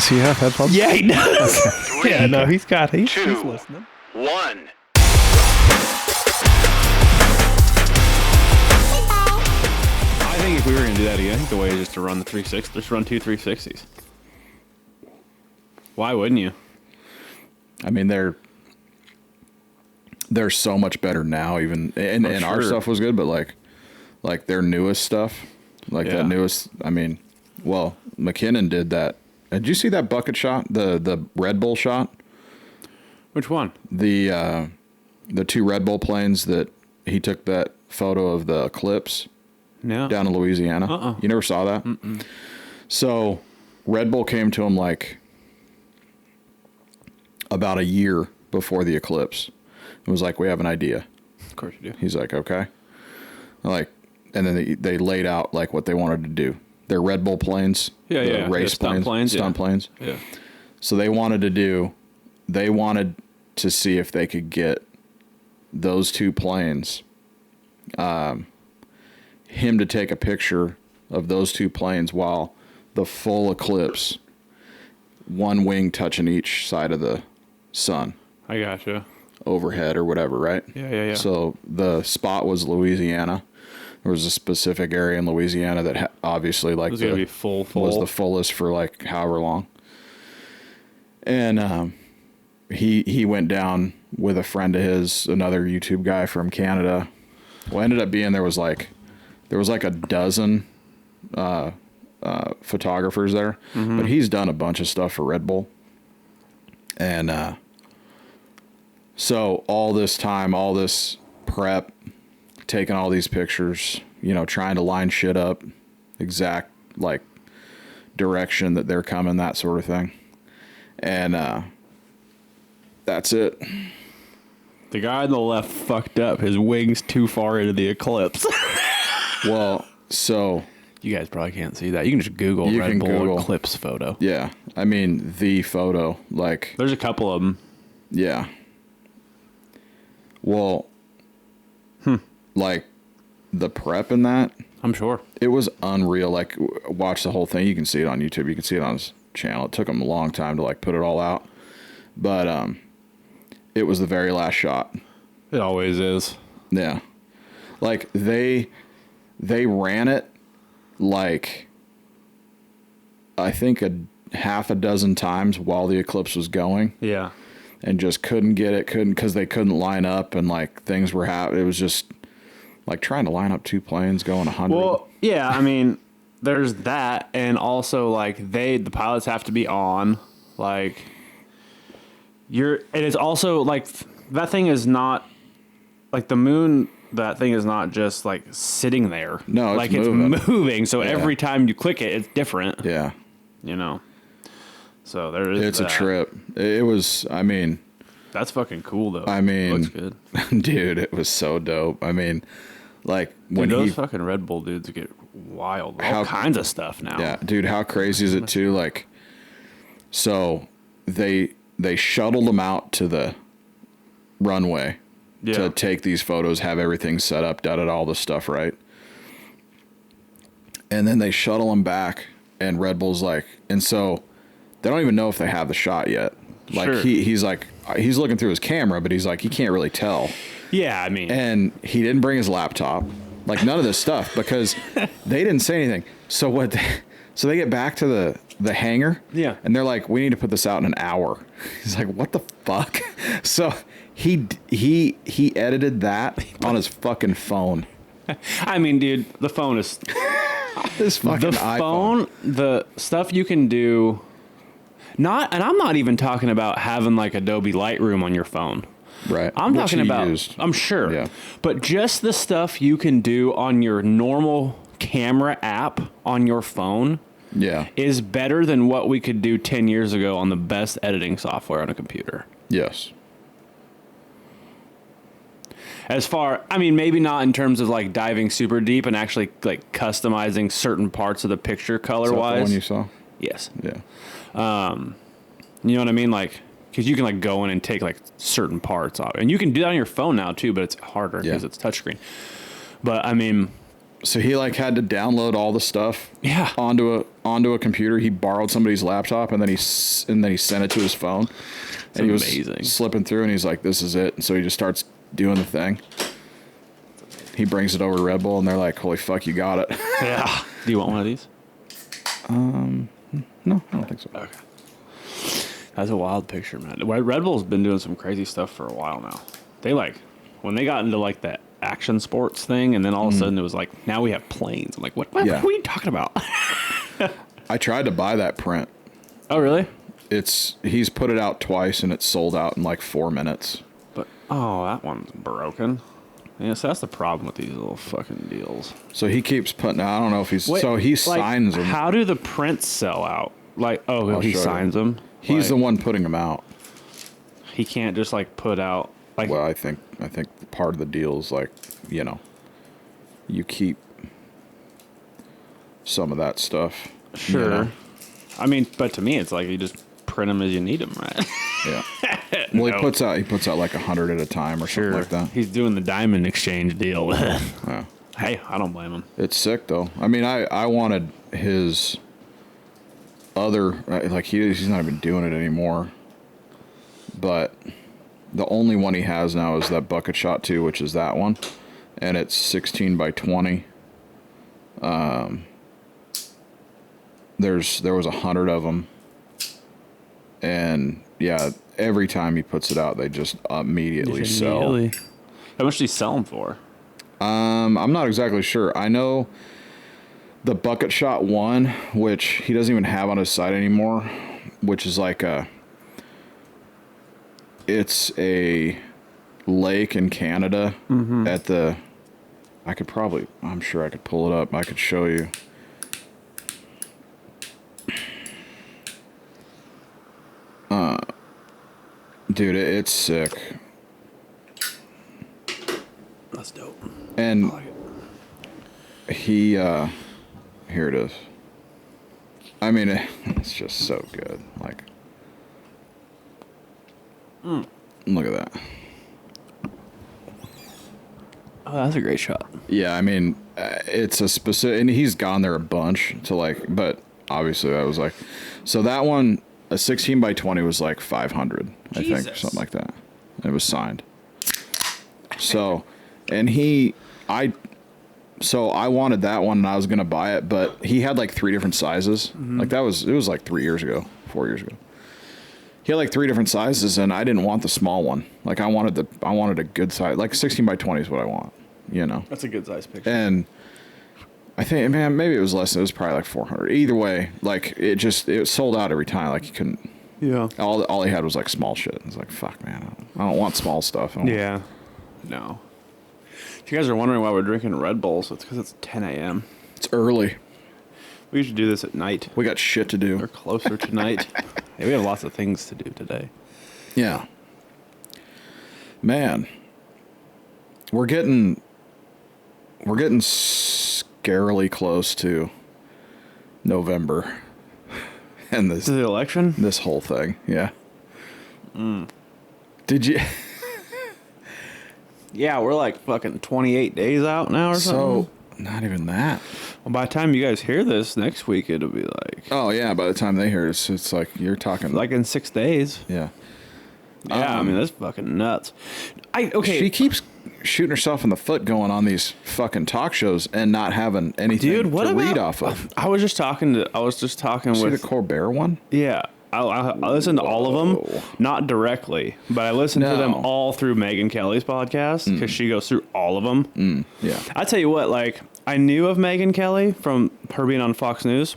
Does he have headphones? Yeah, he does. Okay. Yeah, no, he's listening. 1. I think if we were going to do that again, I think the way is just to run the 360. Just run 2 360s. Why wouldn't you? I mean, they're so much better now. Even and our stuff was good, but like their newest stuff, that newest. I mean, well, McKinnon did that. Did you see that bucket shot? The Red Bull shot? Which one? The 2 Red Bull planes that he took that photo of the eclipse. Yeah. Down in Louisiana. You never saw that? Mm-mm. So Red Bull came to him like about a year before the eclipse. It was like, we have an idea. Of course you do. He's like, okay. And then they laid out like what they wanted to do. Their Red Bull planes. Yeah. Race planes. Stunt planes. Yeah. So they wanted to see if they could get those 2 planes, him to take a picture of those 2 planes while the full eclipse, one wing touching each side of the sun. I gotcha. Overhead or whatever, right? Yeah. So the spot was Louisiana. There was a specific area in Louisiana that obviously like was going to be full. Was the fullest for like however long. And he went down with a friend of his, another YouTube guy from Canada. Well, ended up being there was like a dozen photographers there, but he's done a bunch of stuff for Red Bull. And so all this time, all this prep, taking all these pictures, trying to line shit up, exact like direction that they're coming, that sort of thing. And that's it. The guy on the left fucked up. His wing's too far into the eclipse. Well, so you guys probably can't see that. You can just Google Red Bull eclipse photo. Yeah. I mean, the photo, like, there's a couple of them. Yeah. Well, like the prep in that, I'm sure it was unreal. Like, watch the whole thing. You can see it on YouTube. You can see it on his channel. It took him a long time to like put it all out, but it was the very last shot. It always is. Yeah. Like they ran it like I think a half a dozen times while the eclipse was going. Yeah. And just couldn't because they couldn't line up and like things were happening. It was just like trying to line up 2 planes going 100. Well, yeah, I mean, there's that, and also like the pilots have to be on, like and it's also like that thing is not like the moon. That thing is not just like sitting there. No, it's moving. So every time you click it, it's different. Yeah. So there is. It's a trip. It was. I mean, that's fucking cool though. I mean, looks good, dude. It was so dope. I mean, like when those fucking Red Bull dudes get wild. All kinds of stuff now. Yeah, dude. How crazy is it too? Like, so they shuttled them out to the runway to take these photos, have everything set up, all the stuff right, and then they shuttle them back, and Red Bull's like, and so they don't even know if they have the shot yet. Like he's like he's looking through his camera, but he's like he can't really tell. Yeah, I mean, and he didn't bring his laptop, like none of this stuff because they didn't say anything. So so they get back to the hangar, and they're like, we need to put this out in an hour. He's like, what the fuck? So he edited that on his fucking phone. I mean, dude, the phone is this fucking iPhone. The stuff you can do. And I'm not even talking about having like Adobe Lightroom on your phone. Right. I'm talking about, I'm sure. Yeah. But just the stuff you can do on your normal camera app on your phone is better than what we could do 10 years ago on the best editing software on a computer. Yes. I mean, maybe not in terms of like diving super deep and actually like customizing certain parts of the picture color wise. Is that the one you saw? Yes. Yeah. You know what I mean? Like, because you can like go in and take like certain parts off, and you can do that on your phone now too, but it's harder because it's touchscreen. But I mean, So he like had to download all the stuff Yeah. onto a computer. He borrowed somebody's laptop and then he sent it to his phone. And he was amazing. slipping through and he's like, this is it. And so he just starts doing the thing. He brings it over to Red Bull and they're like, holy fuck, you got it. Yeah. Do you want one of these? No, I don't think so. Okay. That's a wild picture, man. Red Bull's been doing some crazy stuff for a while now. They like, when they got into like that action sports thing, and then all of a sudden it was like, now we have planes. I'm like, what are you talking about? I tried to buy that print. Oh, really? He's put it out twice and it's sold out in like 4 minutes. But, oh, that one's broken. Yeah, so that's the problem with these little fucking deals. So he keeps putting out, I don't know if he's, so he signs them. How do the prints sell out? Like, he signs them? He's the one putting them out. He can't just like put out like. Well, I think part of the deal is like, you know, you keep some of that stuff. Sure. You know? I mean, but to me, it's like you just print them as you need them, right? Yeah. Well, he puts out like 100 at a time or something like that. He's doing the diamond exchange deal with it. Yeah. Hey, I don't blame him. It's sick though. I mean, I wanted his other, like he's not even doing it anymore, but the only one he has now is that bucket shot 2, which is that one, and it's 16 by 20. There was 100 of them, and yeah, every time he puts it out, they just immediately sell. How much do you sell them for? I'm not exactly sure. I know the bucket shot 1, which he doesn't even have on his site anymore, which is like it's a lake in Canada at the, I'm sure I could pull it up. I could show you. Dude, it's sick. That's dope. And I like it. he, here it is. I mean, it's just so good. Like, look at that. Oh, that's a great shot. Yeah, I mean, it's a specific, and he's gone there a bunch to like, but obviously I was like, so that one, a 16 by 20 was like 500, I think, or something like that. It was signed. So, and I wanted that one and I was going to buy it, but he had like 3 different sizes. Like it was like 4 years ago. He had like 3 different sizes and I didn't want the small one. Like I wanted a good size, like 16 by 20 is what I want, you know? That's a good size picture. And I think, man, maybe it was less. It was probably like 400. Either way, like it sold out every time. Like you couldn't. Yeah. All he had was like small shit. It's like, fuck, man, I don't want small stuff. Yeah. No. If you guys are wondering why we're drinking Red Bulls, it's because it's 10 a.m. It's early. We should do this at night. We got shit to do. We're closer to night. Yeah, we have lots of things to do today. Yeah. Man, we're getting scarily close to November. And this To the election? This whole thing, yeah. Did you? Yeah, we're like fucking 28 days out now or something. So, not even that. Well, by the time you guys hear this next week, it'll be like... Oh, yeah, by the time they hear it, it's like you're talking... Like in 6 days. Yeah. Yeah, I mean, that's fucking nuts. She keeps shooting herself in the foot going on these fucking talk shows and not having anything to read off of. I was just talking with... See the Colbert one? Yeah. I listened to all of them, not directly, but I listened to them all through Megyn Kelly's podcast because she goes through all of them. Yeah. I tell you what, like, I knew of Megyn Kelly from her being on Fox News,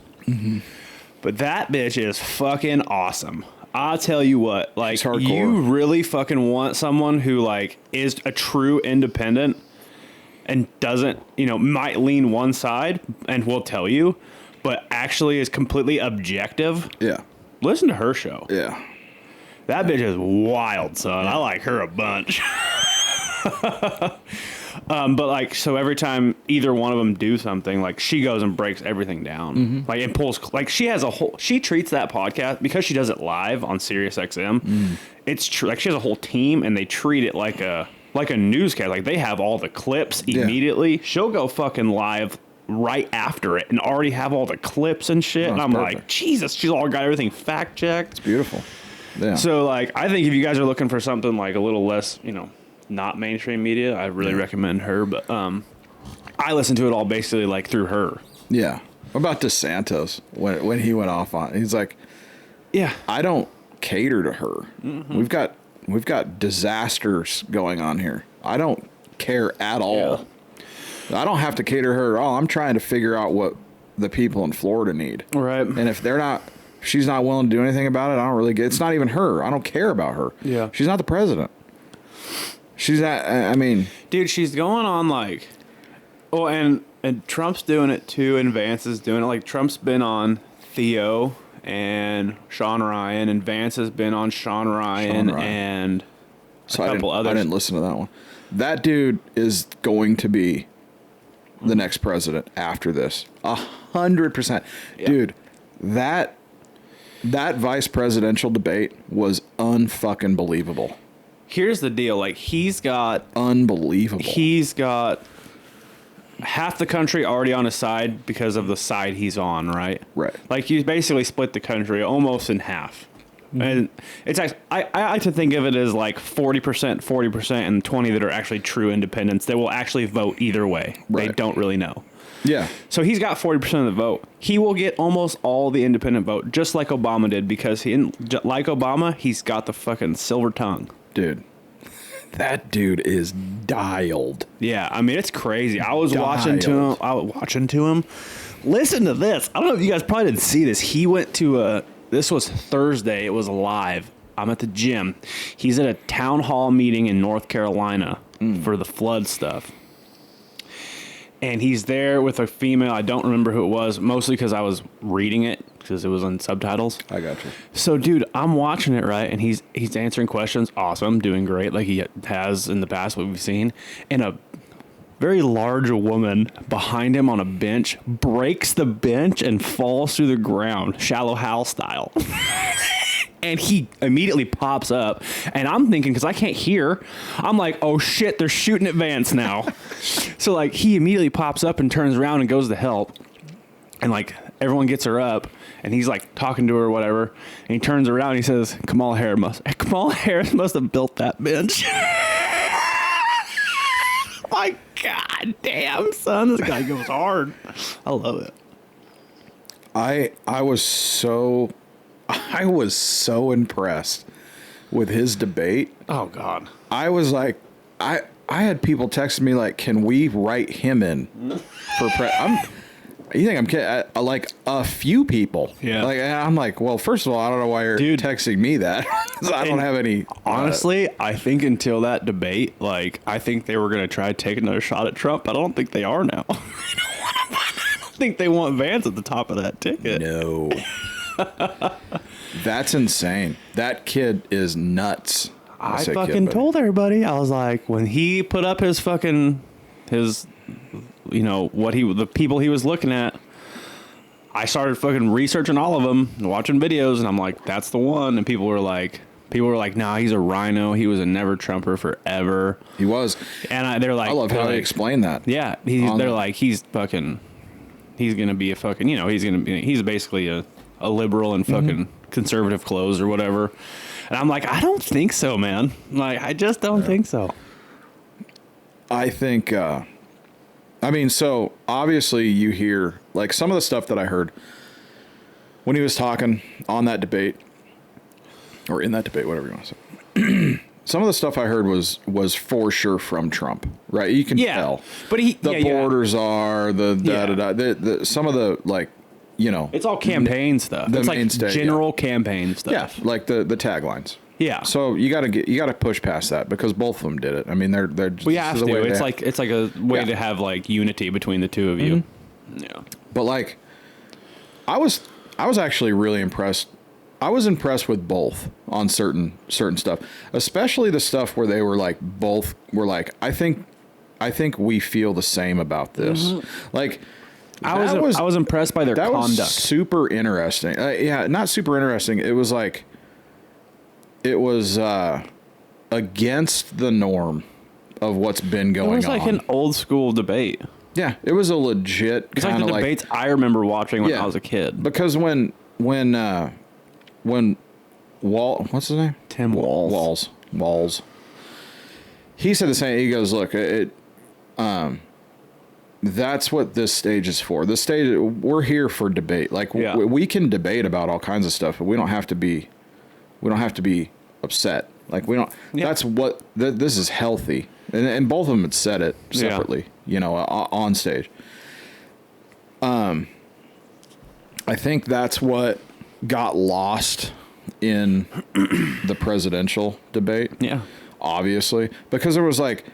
but that bitch is fucking awesome. I'll tell you what, like, you really fucking want someone who, like, is a true independent and doesn't, might lean one side and will tell you, but actually is completely objective. Yeah. Listen to her show. Yeah. That bitch is wild, son. Yeah. I like her a bunch. But like, so every time either one of them do something, like she goes and breaks everything down, like and pulls, like she treats that podcast because she does it live on Sirius XM. It's true. Like she has a whole team and they treat it like like a newscast. Like they have all the clips immediately. She'll go fucking live right after it and already have all the clips and shit. And I'm like, Jesus, she's all got everything fact checked. It's beautiful. Yeah. So like, I think if you guys are looking for something like a little less, you know, not mainstream media, I really recommend her. But I listen to it all basically like through her. Yeah. What about DeSantis when he went off on it? He's like, yeah, I don't cater to her. Mm-hmm. We've got disasters going on here. I don't care at all. I don't have to cater to her at all. I'm trying to figure out what the people in Florida need. Right. And if she's not willing to do anything about it, I don't really get. It's not even her. I don't care about her. Yeah. She's not the president. She's not. I mean, dude, she's going on like, oh, and Trump's doing it too, and Vance is doing it. Like Trump's been on Theo and Sean Ryan, and Vance has been on Sean Ryan. And a couple others. I didn't listen to that one. That dude is going to be the next president after this. 100%. Yeah. Dude, that vice presidential debate was unfucking believable. Here's the deal. Like, he's got half the country already on his side because of the side he's on, right? Right. Like, he's basically split the country almost in half. Mm-hmm. And it's actually, I like to think of it as like 40%, and 20 that are actually true independents that will actually vote either way. Right. They don't really know. Yeah. So he's got 40% of the vote. He will get almost all the independent vote, just like Obama did, because like Obama, he's got the fucking silver tongue. Dude. That dude is dialed. Yeah, I mean, it's crazy. I was watching to him. Listen to this. I don't know if you guys probably didn't see this. He went to this was Thursday. It was live. I'm at the gym. He's at a town hall meeting in North Carolina for the flood stuff. And he's there with a female. I don't remember who it was, mostly because I was reading it because it was on subtitles. I got you. So, dude, I'm watching it, right? And he's answering questions. Awesome. Doing great like he has in the past, what we've seen. And a very large woman behind him on a bench breaks the bench and falls through the ground, Shallow Hal style. And he immediately pops up, and I'm thinking, because I can't hear, I'm like, oh shit, they're shooting at Vance now. So like he immediately pops up and turns around and goes to help, and like everyone gets her up, and he's like talking to her or whatever, and he turns around and he says, Kamala Harris must have built that bench. My god damn, son, this guy goes hard. I love it. I was so impressed with his debate. Oh God. I was like, I had people texting me like, can we write him in for you think I'm kidding? Like a few people. Yeah. Like, I'm like, well, first of all, I don't know why you're texting me that. I don't have any. Honestly, I think until that debate, like, I think they were going to try to take another shot at Trump. I don't think they are now. I don't think they want Vance at the top of that ticket. No. That's insane. That kid is nuts. I fucking told everybody. I was like, when he put up his you know, the people he was looking at, I started fucking researching all of them, watching videos, and I'm like, that's the one. And people were like, nah, he's a rhino. He was a never Trumper forever. He was. And they're like, I love how they explain that. Yeah. They're like, he's going to be a fucking, you know, he's basically a liberal and fucking conservative clothes or whatever. And I'm like, I don't think so, man. Like, I just don't think so. I think, I mean, so obviously you hear like some of the stuff that I heard when he was talking on that debate or in that debate, whatever you want to say. Some of the stuff I heard was for sure from Trump, right? You can tell, but the borders are some of the, like, you know, it's all campaign stuff. It's like general campaign stuff. Yeah, like the taglines. Yeah. So you got to push past that because both of them did it. I mean, they're just, we have to. It's like a way to have like unity between the two of you. Mm-hmm. Yeah. But like, I was actually really impressed. I was impressed with both on certain stuff, especially the stuff where they were like, both were like, I think we feel the same about this. Mm-hmm. Like, I was impressed by their conduct. Was super interesting. Yeah, not super interesting. It was like, it was against the norm what's been going on. It was like an old school debate. Yeah, it was a legit it's kind of like the debates I remember watching when I was a kid. Because when what's his name? Tim Walz. He said the same. He goes, look, that's what this stage is for. This stage, we're here for debate. Like we can debate about all kinds of stuff, but we don't have to be upset. Like we don't. Yeah. That's what this is healthy, and both of them had said it separately. You know, on stage. I think that's what got lost in the presidential debate. Yeah, obviously, because there was like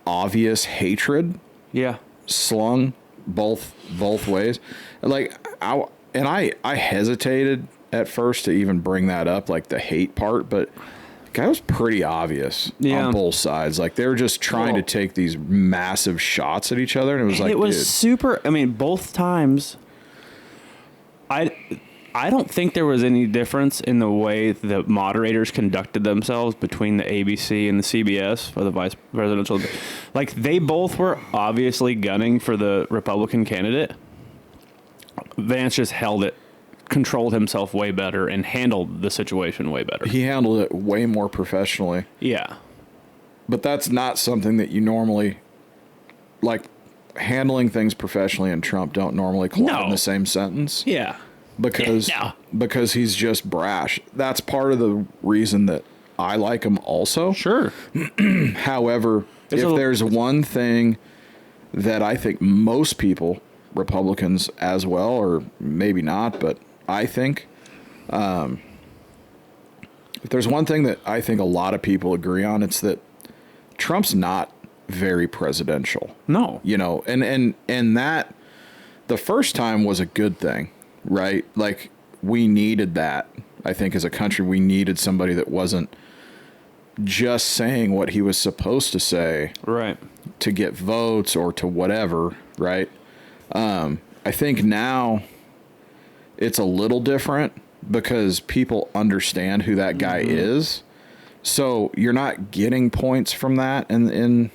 obvious hatred. Yeah, slung both ways. Like I hesitated at first to even bring that up, like the hate part, but the guy was pretty obvious on both sides. Like they were just trying to take these massive shots at each other, and it was super. I mean, both times. I don't think there was any difference in the way the moderators conducted themselves between the ABC and the CBS for the vice presidential. Like, they both were obviously gunning for the Republican candidate. Vance just controlled himself way better and handled the situation way better. He handled it way more professionally. Yeah. But that's not something that you normally, like, handling things professionally and Trump don't normally collide in the same sentence. Yeah. Because he's just brash. That's part of the reason that I like him also. Sure. However, if there's one thing that I think most people, Republicans as well, or maybe not, but I think if there's one thing that I think a lot of people agree on, it's that Trump's not very presidential. No. You know, and that the first time was a good thing. Right? Like, we needed that. I think as a country, we needed somebody that wasn't just saying what he was supposed to say. Right. To get votes or to whatever. Right? I think now it's a little different because people understand who that guy is. So you're not getting points from that in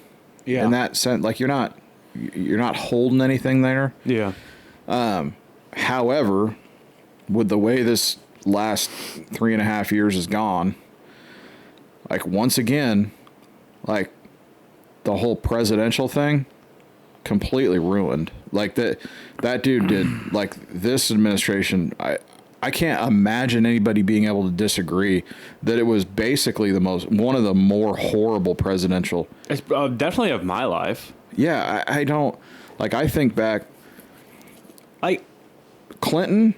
that sense. Like, you're not holding anything there. Yeah. However, with the way this last 3.5 years has gone, like, once again, like, the whole presidential thing completely ruined. Like, that dude did, like, this administration, I can't imagine anybody being able to disagree that it was basically one of the more horrible presidential. It's definitely of my life. Yeah, I don't, like, I think back, Clinton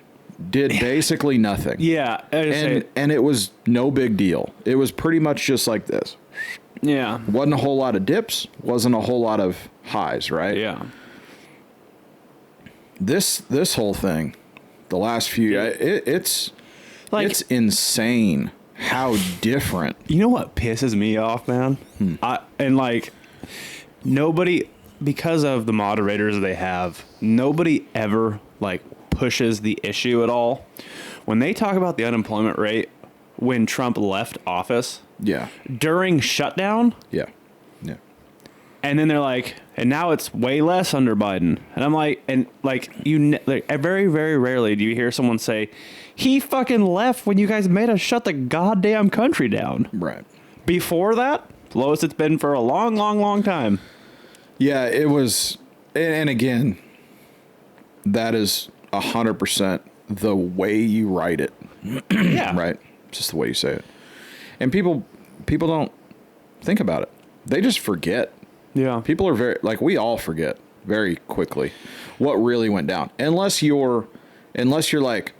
did basically nothing. Yeah. And it was no big deal. It was pretty much just like this. Yeah. Wasn't a whole lot of dips. Wasn't a whole lot of highs, right? Yeah. This whole thing, the last few, it's insane how different. You know what pisses me off, man? Nobody, because of the moderators they have, nobody ever, like, pushes the issue at all. When they talk about the unemployment rate when Trump left office, during shutdown, and then they're like, and now it's way less under Biden, and I'm like, and like, very, very rarely do you hear someone say he fucking left when you guys made us shut the goddamn country down. Right. Before that, lowest it's been for a long, long, long time. Yeah, it was, and again, that is 100% the way you write it. Yeah. Right? Just the way you say it. And people don't think about it. They just forget. Yeah. People are we all forget very quickly what really went down. Unless you're like,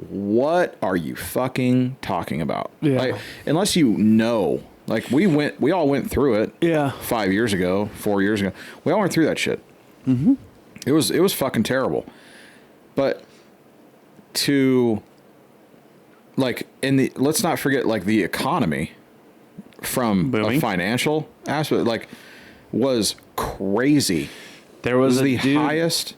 what are you fucking talking about? Yeah. Like, unless you know, like, we all went through it. Yeah. 5 years ago, 4 years ago. We all went through that shit. Mm-hmm. It was fucking terrible. But let's not forget, like, the economy from a financial aspect, like, was crazy. There was the highest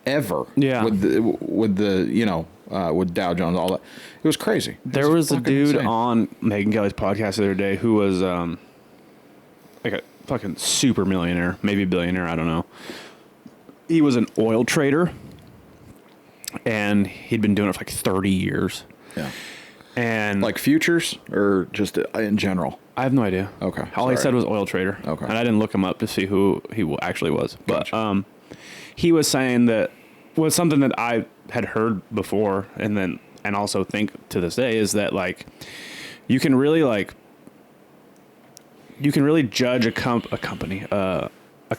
ever. Yeah. With Dow Jones, all that. It was crazy. There was a dude on Megyn Kelly's podcast the other day who was like a fucking super millionaire, maybe billionaire, I don't know. He was an oil trader, and he'd been doing it for like 30 years. Yeah. And like futures or just in general? I have no idea. Okay. All he said was oil trader. Okay. And I didn't look him up to see who he actually was. But Gotcha. he was saying that was something that I had heard before, and also think to this day, is that like you can really judge a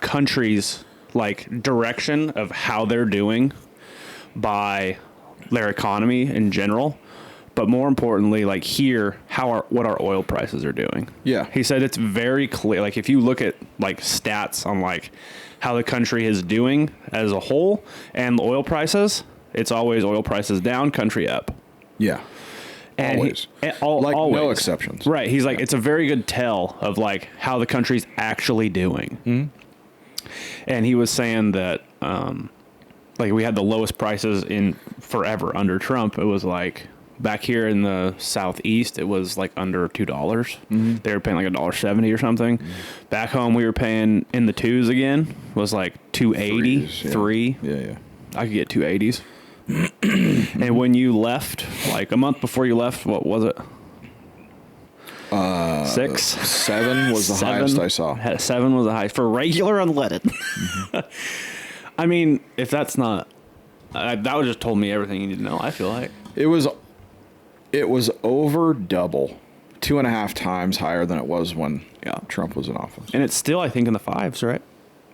country's like direction of how they're doing by their economy in general. But more importantly, like what our oil prices are doing. Yeah. He said it's very clear. Like if you look at like stats on like how the country is doing as a whole and the oil prices, it's always oil prices down, country up. Yeah. And always. Always. No exceptions. Right. He's like, it's a very good tell of like how the country's actually doing. Mm-hmm. And he was saying that, like we had the lowest prices in forever under Trump. It was like, back here in the Southeast, it was like under $2. Mm-hmm. They were paying like $1.70 or something. Mm-hmm. Back home, we were paying in the twos again. It was like $2.80, $3. Yeah. I could get $2.80s. And when you left, like a month before you left, what was it? 6? 7 was the highest I saw. 7 was the highest for regular unleaded. Mm-hmm. I mean, if that's not, that would just told me everything you need to know. I feel like it was over double, 2.5 times higher than it was when Trump was in office. And it's still, I think, in the 5s, right?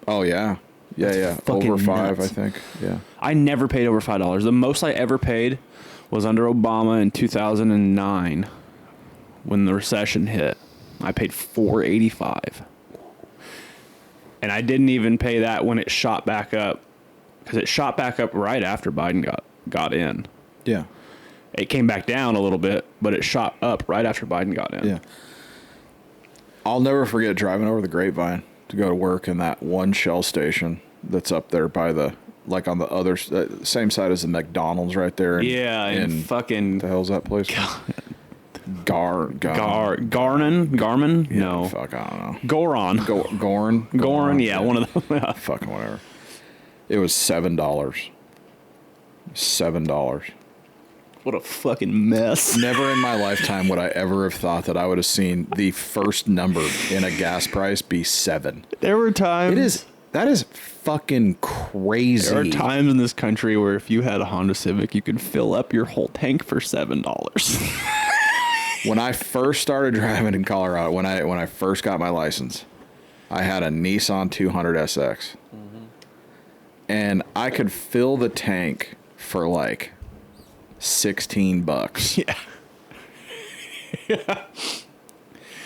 Oh, yeah. Yeah. Over 5, nuts. I think. Yeah. I never paid over $5. The most I ever paid was under Obama in 2009 when the recession hit. I paid $4.85. And I didn't even pay that when it shot back up, because it shot back up right after Biden got in. Yeah. It came back down a little bit, but it shot up right after Biden got in. Yeah. I'll never forget driving over the Grapevine to go to work in that one Shell station that's up there by like on the other, same side as the McDonald's right there. And fucking... The hell's that place? Garmin? Yeah, no. Fuck, I don't know. Gorin, yeah, one of them. Fucking whatever. It was $7. $7. What a fucking mess. Never in my lifetime would I ever have thought that I would have seen the first number in a gas price be 7. There were times... That is fucking crazy. There are times in this country where if you had a Honda Civic, you could fill up your whole tank for $7. When I first started driving in Colorado, when I first got my license, I had a Nissan 200 SX. Mm-hmm. And I could fill the tank for like $16. Yeah.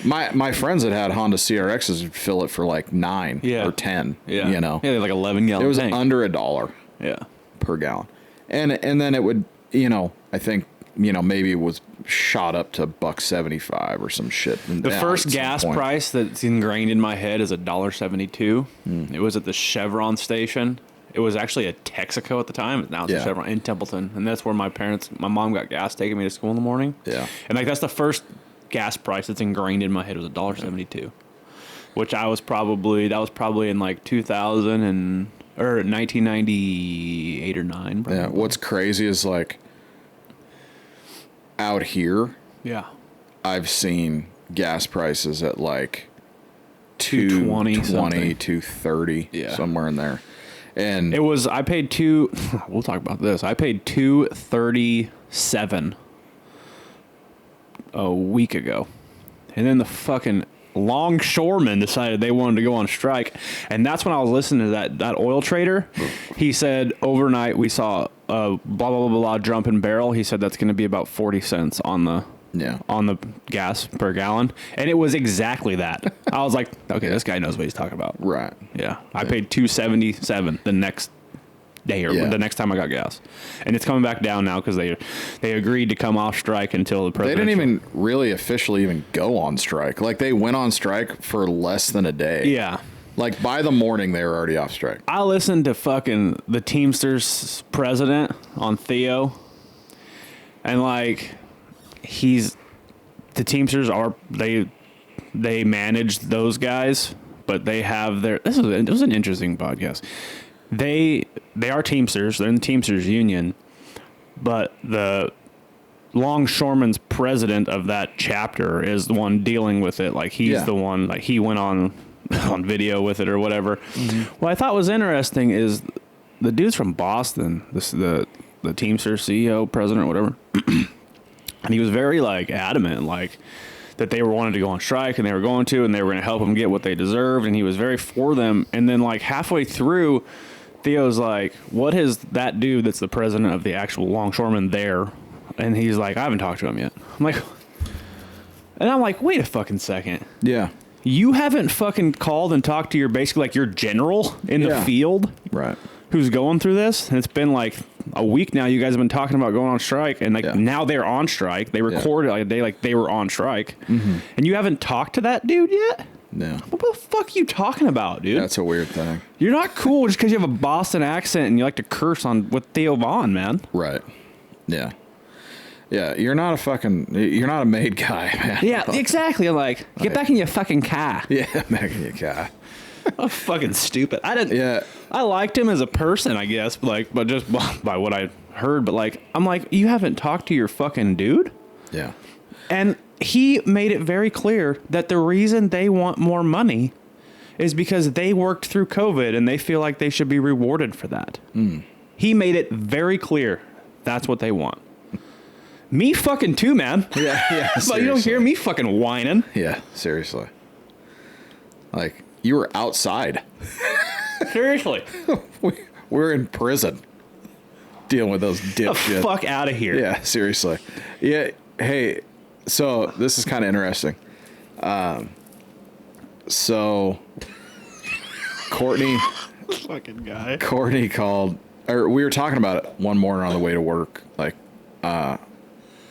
My friends that had Honda CRXs would fill it for like 9 or 10. Yeah. You know. Yeah, like 11 gallon. It was tank. under $1. Yeah. Per gallon. And then it would, I think, maybe it was shot up to $1.75 or some shit. The first gas price that's ingrained in my head is $1.72. It was at the Chevron station. It was actually a Texaco at the time. Now it's a Chevron in Templeton. And that's where my mom got gas taking me to school in the morning. Yeah. And like that's the first gas price that's ingrained in my head was $1.72. Which that was probably in like 2000 or 1998 or 9. Probably. Yeah. What's crazy is like out here. Yeah. I've seen gas prices at like $2.20, $2.30, somewhere in there. And I paid we'll talk about this. I paid $2.37 a week ago. And then the fucking longshoremen decided they wanted to go on strike. And that's when I was listening to that oil trader. He said overnight we saw a blah, blah, blah, blah jump in barrel. He said that's going to be about 40 cents on the gas per gallon. And it was exactly that. I was like, okay, this guy knows what he's talking about. Right. Yeah. I paid $2.77 the next day or the next time I got gas. And it's coming back down now because they agreed to come off strike until the president. They didn't even really officially even go on strike. Like they went on strike for less than a day. Yeah. Like by the morning they were already off strike. I listened to fucking the Teamsters president on Theo. And like the Teamsters they manage those guys, but they have it was an interesting podcast. They are Teamsters. They're in the Teamsters union, but the longshoreman's president of that chapter is the one dealing with it. Like he's the one, like he went on video with it or whatever. Mm-hmm. What I thought was interesting is the dude's from Boston, the Teamsters CEO, president, or whatever. And he was very like adamant, like that they were wanting to go on strike and they were going to, and they were going to help them get what they deserved. And he was very for them. And then like halfway through, Theo's like, what is that dude that's the president of the actual longshoremen there? And he's like, I haven't talked to him yet. I'm like, wait a fucking second. Yeah. You haven't fucking called and talked to your basically like your general in the field. Right. Who's going through this? And it's been like a week now. You guys have been talking about going on strike, and like now they're on strike. They recorded like a day like they were on strike, and you haven't talked to that dude yet. No. What the fuck are you talking about, dude? That's a weird thing. You're not cool just because you have a Boston accent and you like to curse on with Theo Vaughn, man. Right. Yeah. Yeah, you're not a made guy, man. Yeah, exactly. I'm like, get back in your fucking car. Yeah, back in your car. I'm fucking stupid. Yeah. I liked him as a person, I guess, but just by what I heard. But like, I'm like, you haven't talked to your fucking dude? Yeah. And he made it very clear that the reason they want more money is because they worked through COVID and they feel like they should be rewarded for that. Mm. He made it very clear that's what they want. Me fucking too, man. Yeah. But you don't hear me fucking whining. Yeah, seriously. Like, you were outside. Seriously. We're in prison dealing with those dipshits. The fuck out of here. Yeah, seriously. Yeah, hey, so this is kind of interesting. So Courtney fucking guy. Courtney called, or we were talking about it one morning on the way to work. Like,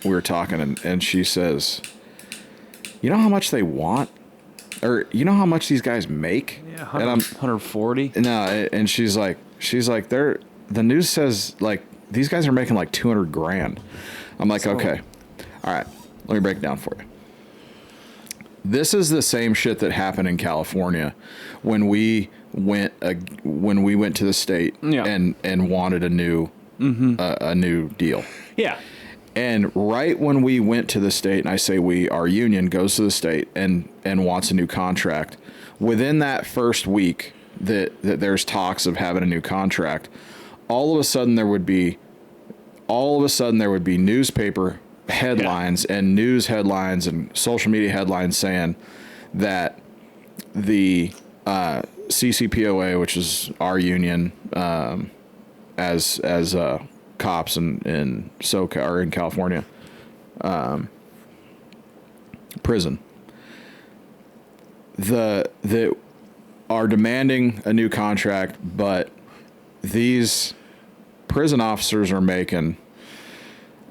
we were talking and she says, you know how much they want? Or you know how much these guys make? Yeah, 140. No, and she's like, the news says like these guys are making like 200 grand. I'm like, okay, all right, let me break it down for you. This is the same shit that happened in California when we went to the state and wanted a new deal. Yeah. And right when we went to the state, and I say we, our union goes to the state and wants a new contract, within that first week that there's talks of having a new contract, all of a sudden there would be newspaper headlines and news headlines and social media headlines saying that the CCPOA, which is our union, as cops in SoCal or in California, prison, that are demanding a new contract, but these prison officers are making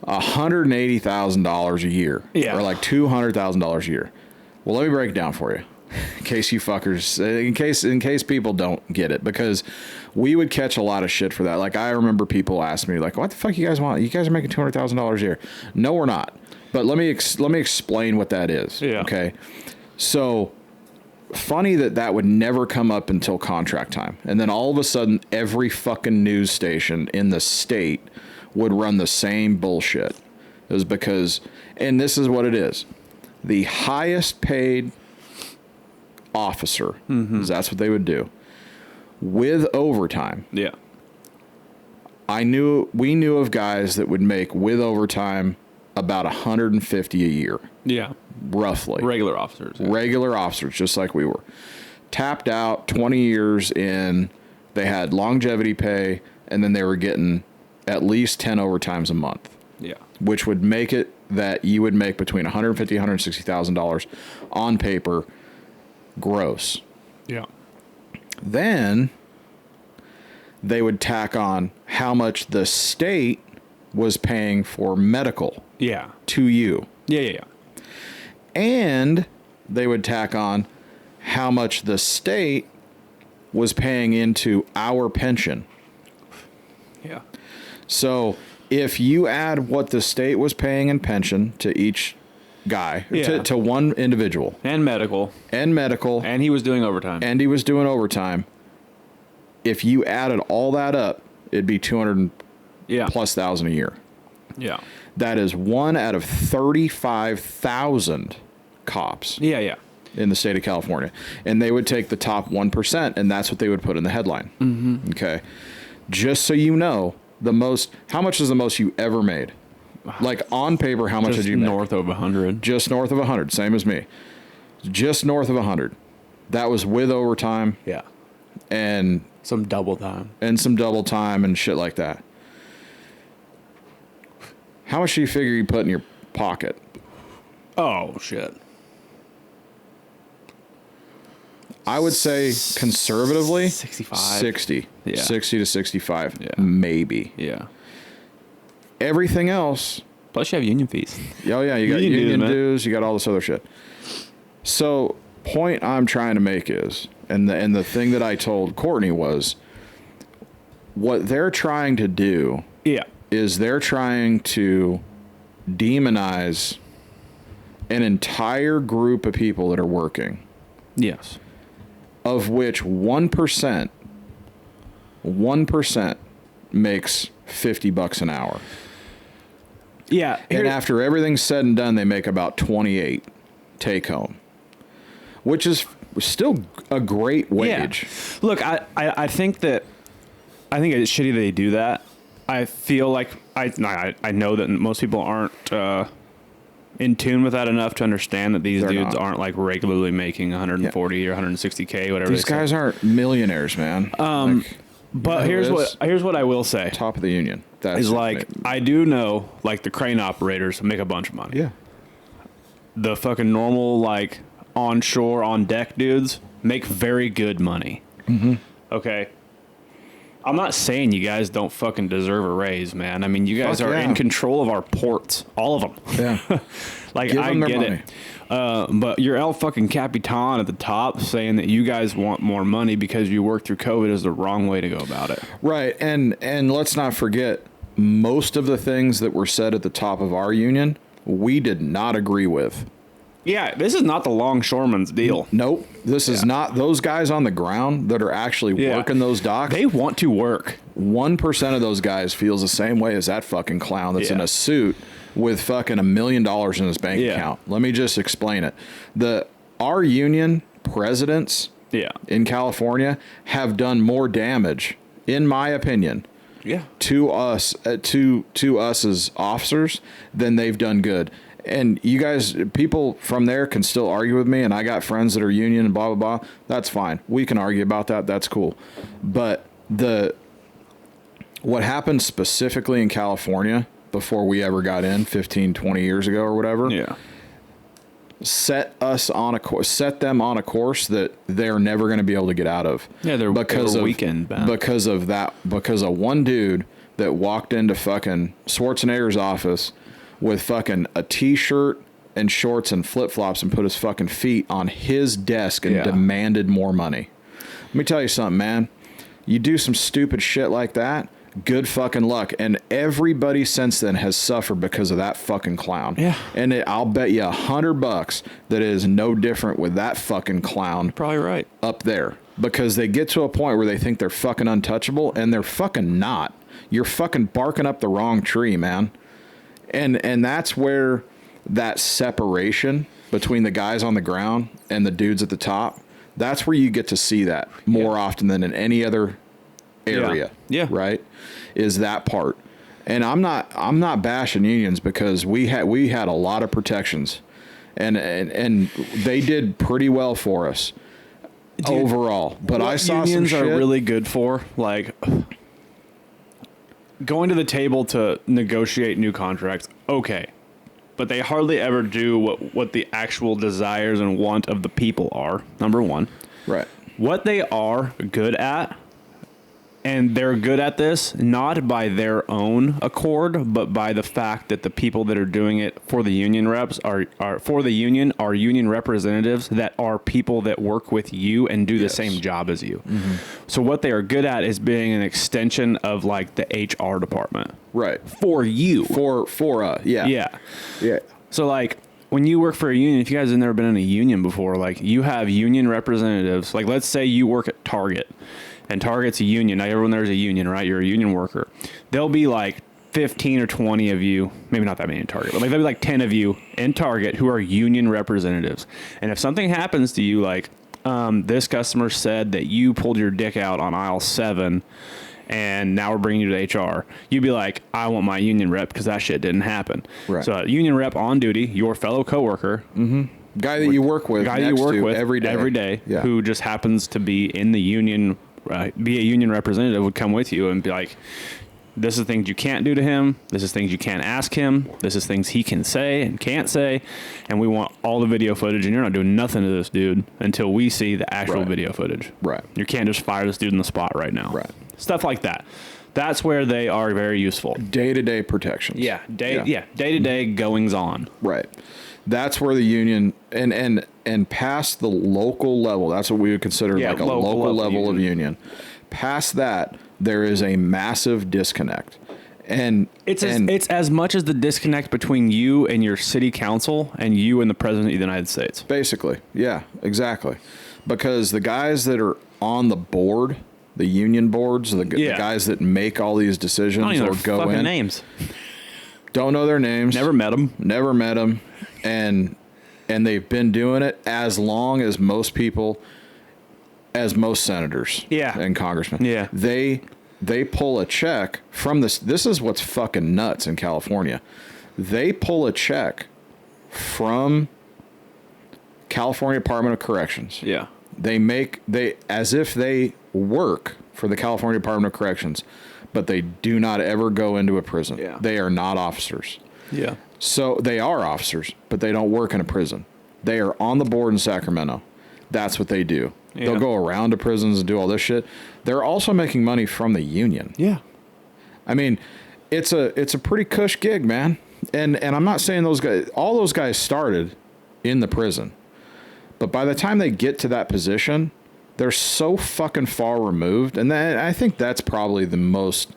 $180,000 a year, or like $200,000 a year. Well, let me break it down for you, in case you fuckers, in case people don't get it, because we would catch a lot of shit for that. Like, I remember people ask me, like, what the fuck you guys want? You guys are making $200,000 a year. No, we're not. But let me explain what that is. Yeah. Okay. So funny that would never come up until contract time. And then all of a sudden, every fucking news station in the state would run the same bullshit. It was because, and this is what it is. The highest paid officer, that's what they would do, with overtime. Yeah. We knew of guys that would make with overtime about $150 a year. Yeah. Roughly. Regular officers. Yeah. Regular officers, just like we were. Tapped out, 20 years in, they had longevity pay, and then they were getting at least 10 overtimes a month. Yeah. Which would make it that you would make between $150,000 and $160,000 on paper gross. Yeah. Then they would tack on how much the state was paying for medical to you. Yeah. And they would tack on how much the state was paying into our pension. Yeah. So if you add what the state was paying in pension to each guy, to one individual. And medical. And he was doing overtime. If you added all that up, it'd be 200 plus thousand a year. Yeah. That is 1 out of 35,000 cops. Yeah. In the state of California. And they would take the top 1%, and that's what they would put in the headline. Mm-hmm. Okay. Just so you know, how much is the most you ever made? Like on paper, how much did you make? North of 100. Just north of 100, same as me. Just north of 100. That was with overtime. Yeah. And some double time. And shit like that. How much do you figure you put in your pocket? Oh, shit. I would say conservatively 65. 60. Yeah. 60 to 65. Yeah. Maybe. Yeah. Everything else. Plus you have union fees. Oh, yeah. You got union dues. You got all this other shit. So, point I'm trying to make is, and the thing that I told Courtney was, what they're trying to do is they're trying to demonize an entire group of people that are working. Yes. Of which 1% makes $50 an hour. Yeah. And after everything's said and done, they make about 28 take home, which is still a great wage. Yeah. Look, I think it's shitty that they do that. I feel like I know that most people aren't in tune with that enough to understand that these dudes aren't like regularly making 140 or 160K, whatever. These guys aren't millionaires, man. But here's what I will say. Top of the union. I do know like the crane operators make a bunch of money. Yeah. The fucking normal like onshore on deck dudes make very good money. Mm-hmm. Okay. I'm not saying you guys don't fucking deserve a raise, man. I mean, you guys are in control of our ports, all of them. Yeah. Like, I get it. But your El fucking Capitan at the top saying that you guys want more money because you worked through COVID is the wrong way to go about it. Right. And let's not forget, most of the things that were said at the top of our union, we did not agree with. Yeah, this is not the longshoreman's deal. Nope. This is not those guys on the ground that are actually working those docks. They want to work. 1% of those guys feels the same way as that fucking clown that's in a suit with fucking $1 million in his bank account. Let me just explain it. Our union presidents in California have done more damage, in my opinion, to us as officers than they've done good. And you guys, people from there can still argue with me, and I got friends that are union and blah, blah, blah. That's fine. We can argue about that. That's cool. But what happened specifically in California before we ever got in 15, 20 years ago or whatever, set them on a course that they're never going to be able to get out of. Yeah, they're weekend bound. Because of one dude that walked into fucking Schwarzenegger's office with fucking a t-shirt and shorts and flip-flops and put his fucking feet on his desk and demanded more money. Let me tell you something, man. You do some stupid shit like that, good fucking luck. And everybody since then has suffered because of that fucking clown. Yeah. And I'll bet you $100 that it is no different with that fucking clown. Probably right. Up there. Because they get to a point where they think they're fucking untouchable, and they're fucking not. You're fucking barking up the wrong tree, man. And that's where that separation between the guys on the ground and the dudes at the top, that's where you get to see that more often than in any other area. Yeah. Right? Is that part. And I'm not bashing unions because we had a lot of protections and they did pretty well for us overall. But I saw unions some shit are really good for, like, going to the table to negotiate new contracts, okay. But they hardly ever do what the actual desires and want of the people are, number one. Right. What they are good at, and they're good at this, not by their own accord, but by the fact that the people that are doing it for the union reps are union representatives that are people that work with you and do the same job as you. Mm-hmm. So what they are good at is being an extension of like the HR department. Right. For you. Yeah. So like when you work for a union, if you guys have never been in a union before, like you have union representatives. Like let's say you work at Target, and Target's a union. Now everyone there's a union, right? You're a union worker. There'll be like 15 or 20 of you, maybe not that many in Target, but like there'll be like 10 of you in Target who are union representatives. And if something happens to you, like this customer said that you pulled your dick out on aisle 7, and now we're bringing you to HR, you'd be like, I want my union rep because that shit didn't happen. Right. So a union rep on duty, your fellow coworker, guy that you work with, every day, who just happens to be in the union, be a union representative, would come with you and be like, this is things you can't do to him. This is things you can't ask him. This is things he can say and can't say. And we want all the video footage, and you're not doing nothing to this dude until we see the actual video footage. Right. You can't just fire this dude in the spot right now. Right. Stuff like that. That's where they are very useful. Day-to-day protections. Yeah. Day-to-day goings on. Right. That's where the union and past the local level, that's what we would consider like a local level of union. Past that, there is a massive disconnect. And it's as much as the disconnect between you and your city council and you and the president of the United States. Basically. Yeah, exactly. Because the guys that are on the board, the union boards, the guys that make all these decisions or go in. Names. Don't know their names. Never met them. And they've been doing it as long as most people, as most senators and congressmen. Yeah. They pull a check from this. This is what's fucking nuts in California. They pull a check from California Department of Corrections. Yeah. They as if they work for the California Department of Corrections, but they do not ever go into a prison. Yeah. They are not officers. Yeah. So they are officers, but they don't work in a prison. They are on the board in Sacramento. That's what they do. Yeah. They'll go around to prisons and do all this shit. They're also making money from the union. Yeah. I mean, it's a pretty cush gig, man. And I'm not saying all those guys started in the prison. But by the time they get to that position, they're so fucking far removed. And I think that's probably the most,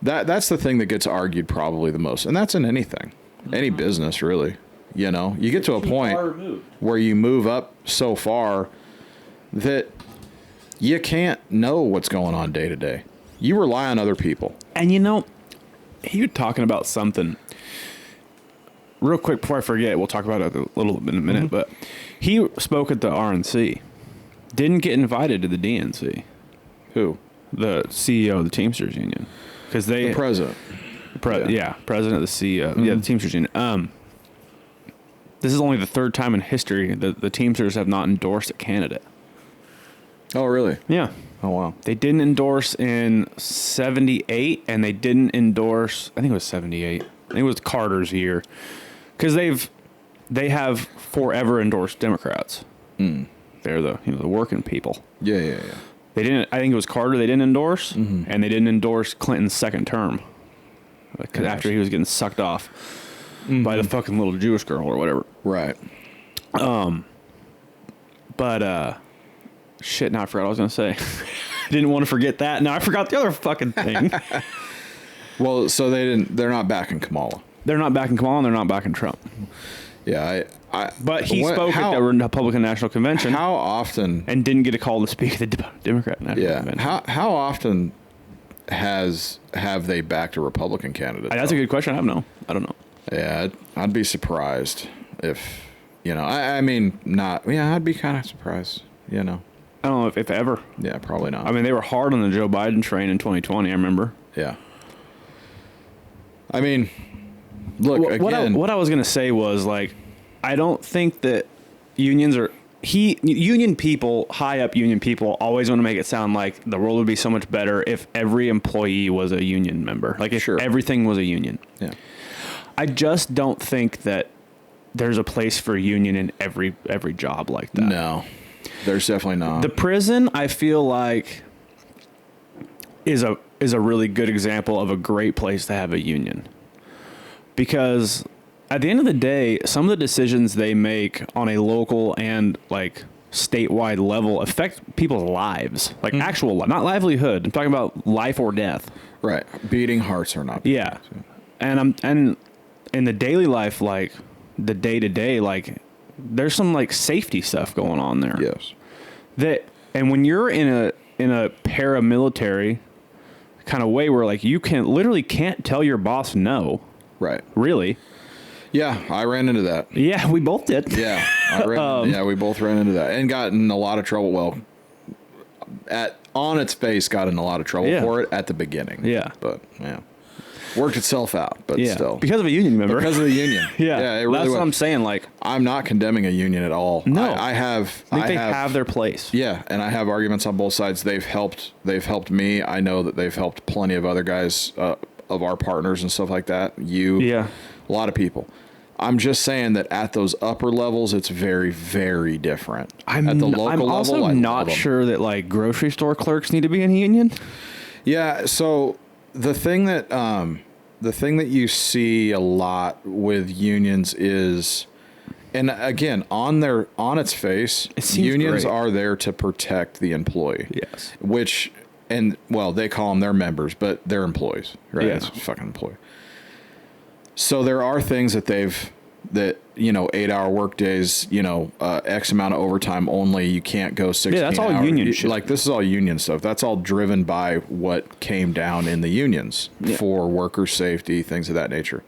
that's the thing that gets argued probably the most. And that's in anything, any business really. You know, you get to a point where you move up so far that you can't know what's going on day to day. You rely on other people. And you know, you're talking about something real quick before I forget. We'll talk about it a little bit in a minute, but he spoke at the RNC, didn't get invited to the DNC. Who? The CEO of the Teamsters Union. Because the president. President of the CEO. Yeah, the Teamsters Union. This is only the third time in history that the Teamsters have not endorsed a candidate. Oh, really? Yeah. Oh, wow. They didn't endorse in 78, and they didn't endorse, I think it was 78. I think it was Carter's year. Because they have forever endorsed Democrats. They're the working people. Yeah. They didn't, I think it was Carter they didn't endorse, and they didn't endorse Clinton's second term. After he was getting sucked off by the fucking little Jewish girl or whatever. Right. But shit, now I forgot what I was going to say. I didn't want to forget that. Now I forgot the other fucking thing. Well, so they're not backing Kamala. They're not backing Kamala, and they're not backing Trump. Yeah, but he spoke at the Republican National Convention. How often? And didn't get a call to speak at the Democrat National Convention. How often have they backed a Republican candidate? That's a good question. I don't know. Yeah, I'd be surprised if, I mean, not. Yeah, I'd be kind of surprised. I don't know if ever. Yeah, probably not. I mean, they were hard on the Joe Biden train in 2020. I remember. Yeah. I mean, look, again. What I was going to say was, like, I don't think that unions are... union people, high up union people, always want to make it sound like the world would be so much better if every employee was a union member. Like, if everything was a union. Yeah. I just don't think that there's a place for a union in every job like that. No, there's definitely not. The prison, I feel like, is a really good example of a great place to have a union. Because at the end of the day, some of the decisions they make on a local and like statewide level affect people's lives, like actual life, not livelihood. I'm talking about life or death. Right. Beating hearts or not. Yeah. And in the daily life, like the day-to-day, like there's some like safety stuff going on there. Yes. And when you're in a paramilitary kind of way where like you can't tell your boss no. Right. Really. Yeah, I ran into that. Yeah, we both did. Yeah, we both ran into that and got in a lot of trouble. Well, on its face, got in a lot of trouble for it at the beginning. Yeah, but worked itself out. But still, because of a union member. Because of the union. Yeah, it really that's what I'm saying. Like, I'm not condemning a union at all. No, I think they have their place. Yeah, and I have arguments on both sides. They've helped me. I know that they've helped plenty of other guys of our partners and stuff like that. A lot of people. I'm just saying that at those upper levels, it's very, very different. I'm also not sure that like grocery store clerks need to be in a union. Yeah. So the thing that you see a lot with unions is, and again, on its face, unions are there to protect the employee. Yes. They call them their members, but they're employees, right? Yeah. It's a fucking employee. So there are things that 8-hour work days, X amount of overtime only. You can't go 16 hours. Yeah, that's all union shit. Like, this is all union stuff. That's all driven by what came down in the unions for worker safety, things of that nature.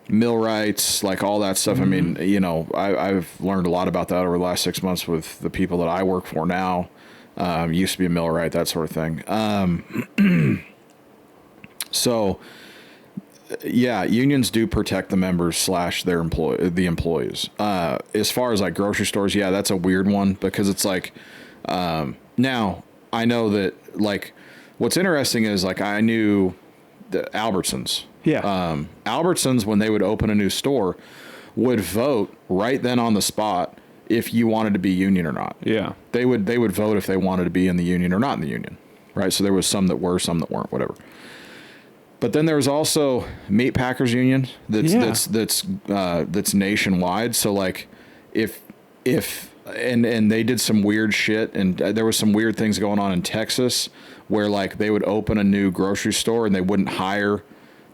Millwrights, like all that stuff. Mm-hmm. I mean, I've learned a lot about that over the last 6 months with the people that I work for now. Used to be a millwright, that sort of thing. So, yeah, unions do protect the members / the employees. As far as like grocery stores, that's a weird one because it's like, now I know that like what's interesting is like I knew the Albertsons. Yeah. Albertsons, when they would open a new store, would vote right then on the spot if you wanted to be union or not. Yeah. They would vote if they wanted to be in the union or not in the union. Right. So there was some that were, some that weren't, whatever. But then there was also Meat Packers Union that's nationwide. So like if they did some weird shit, and there was some weird things going on in Texas where like they would open a new grocery store and they wouldn't hire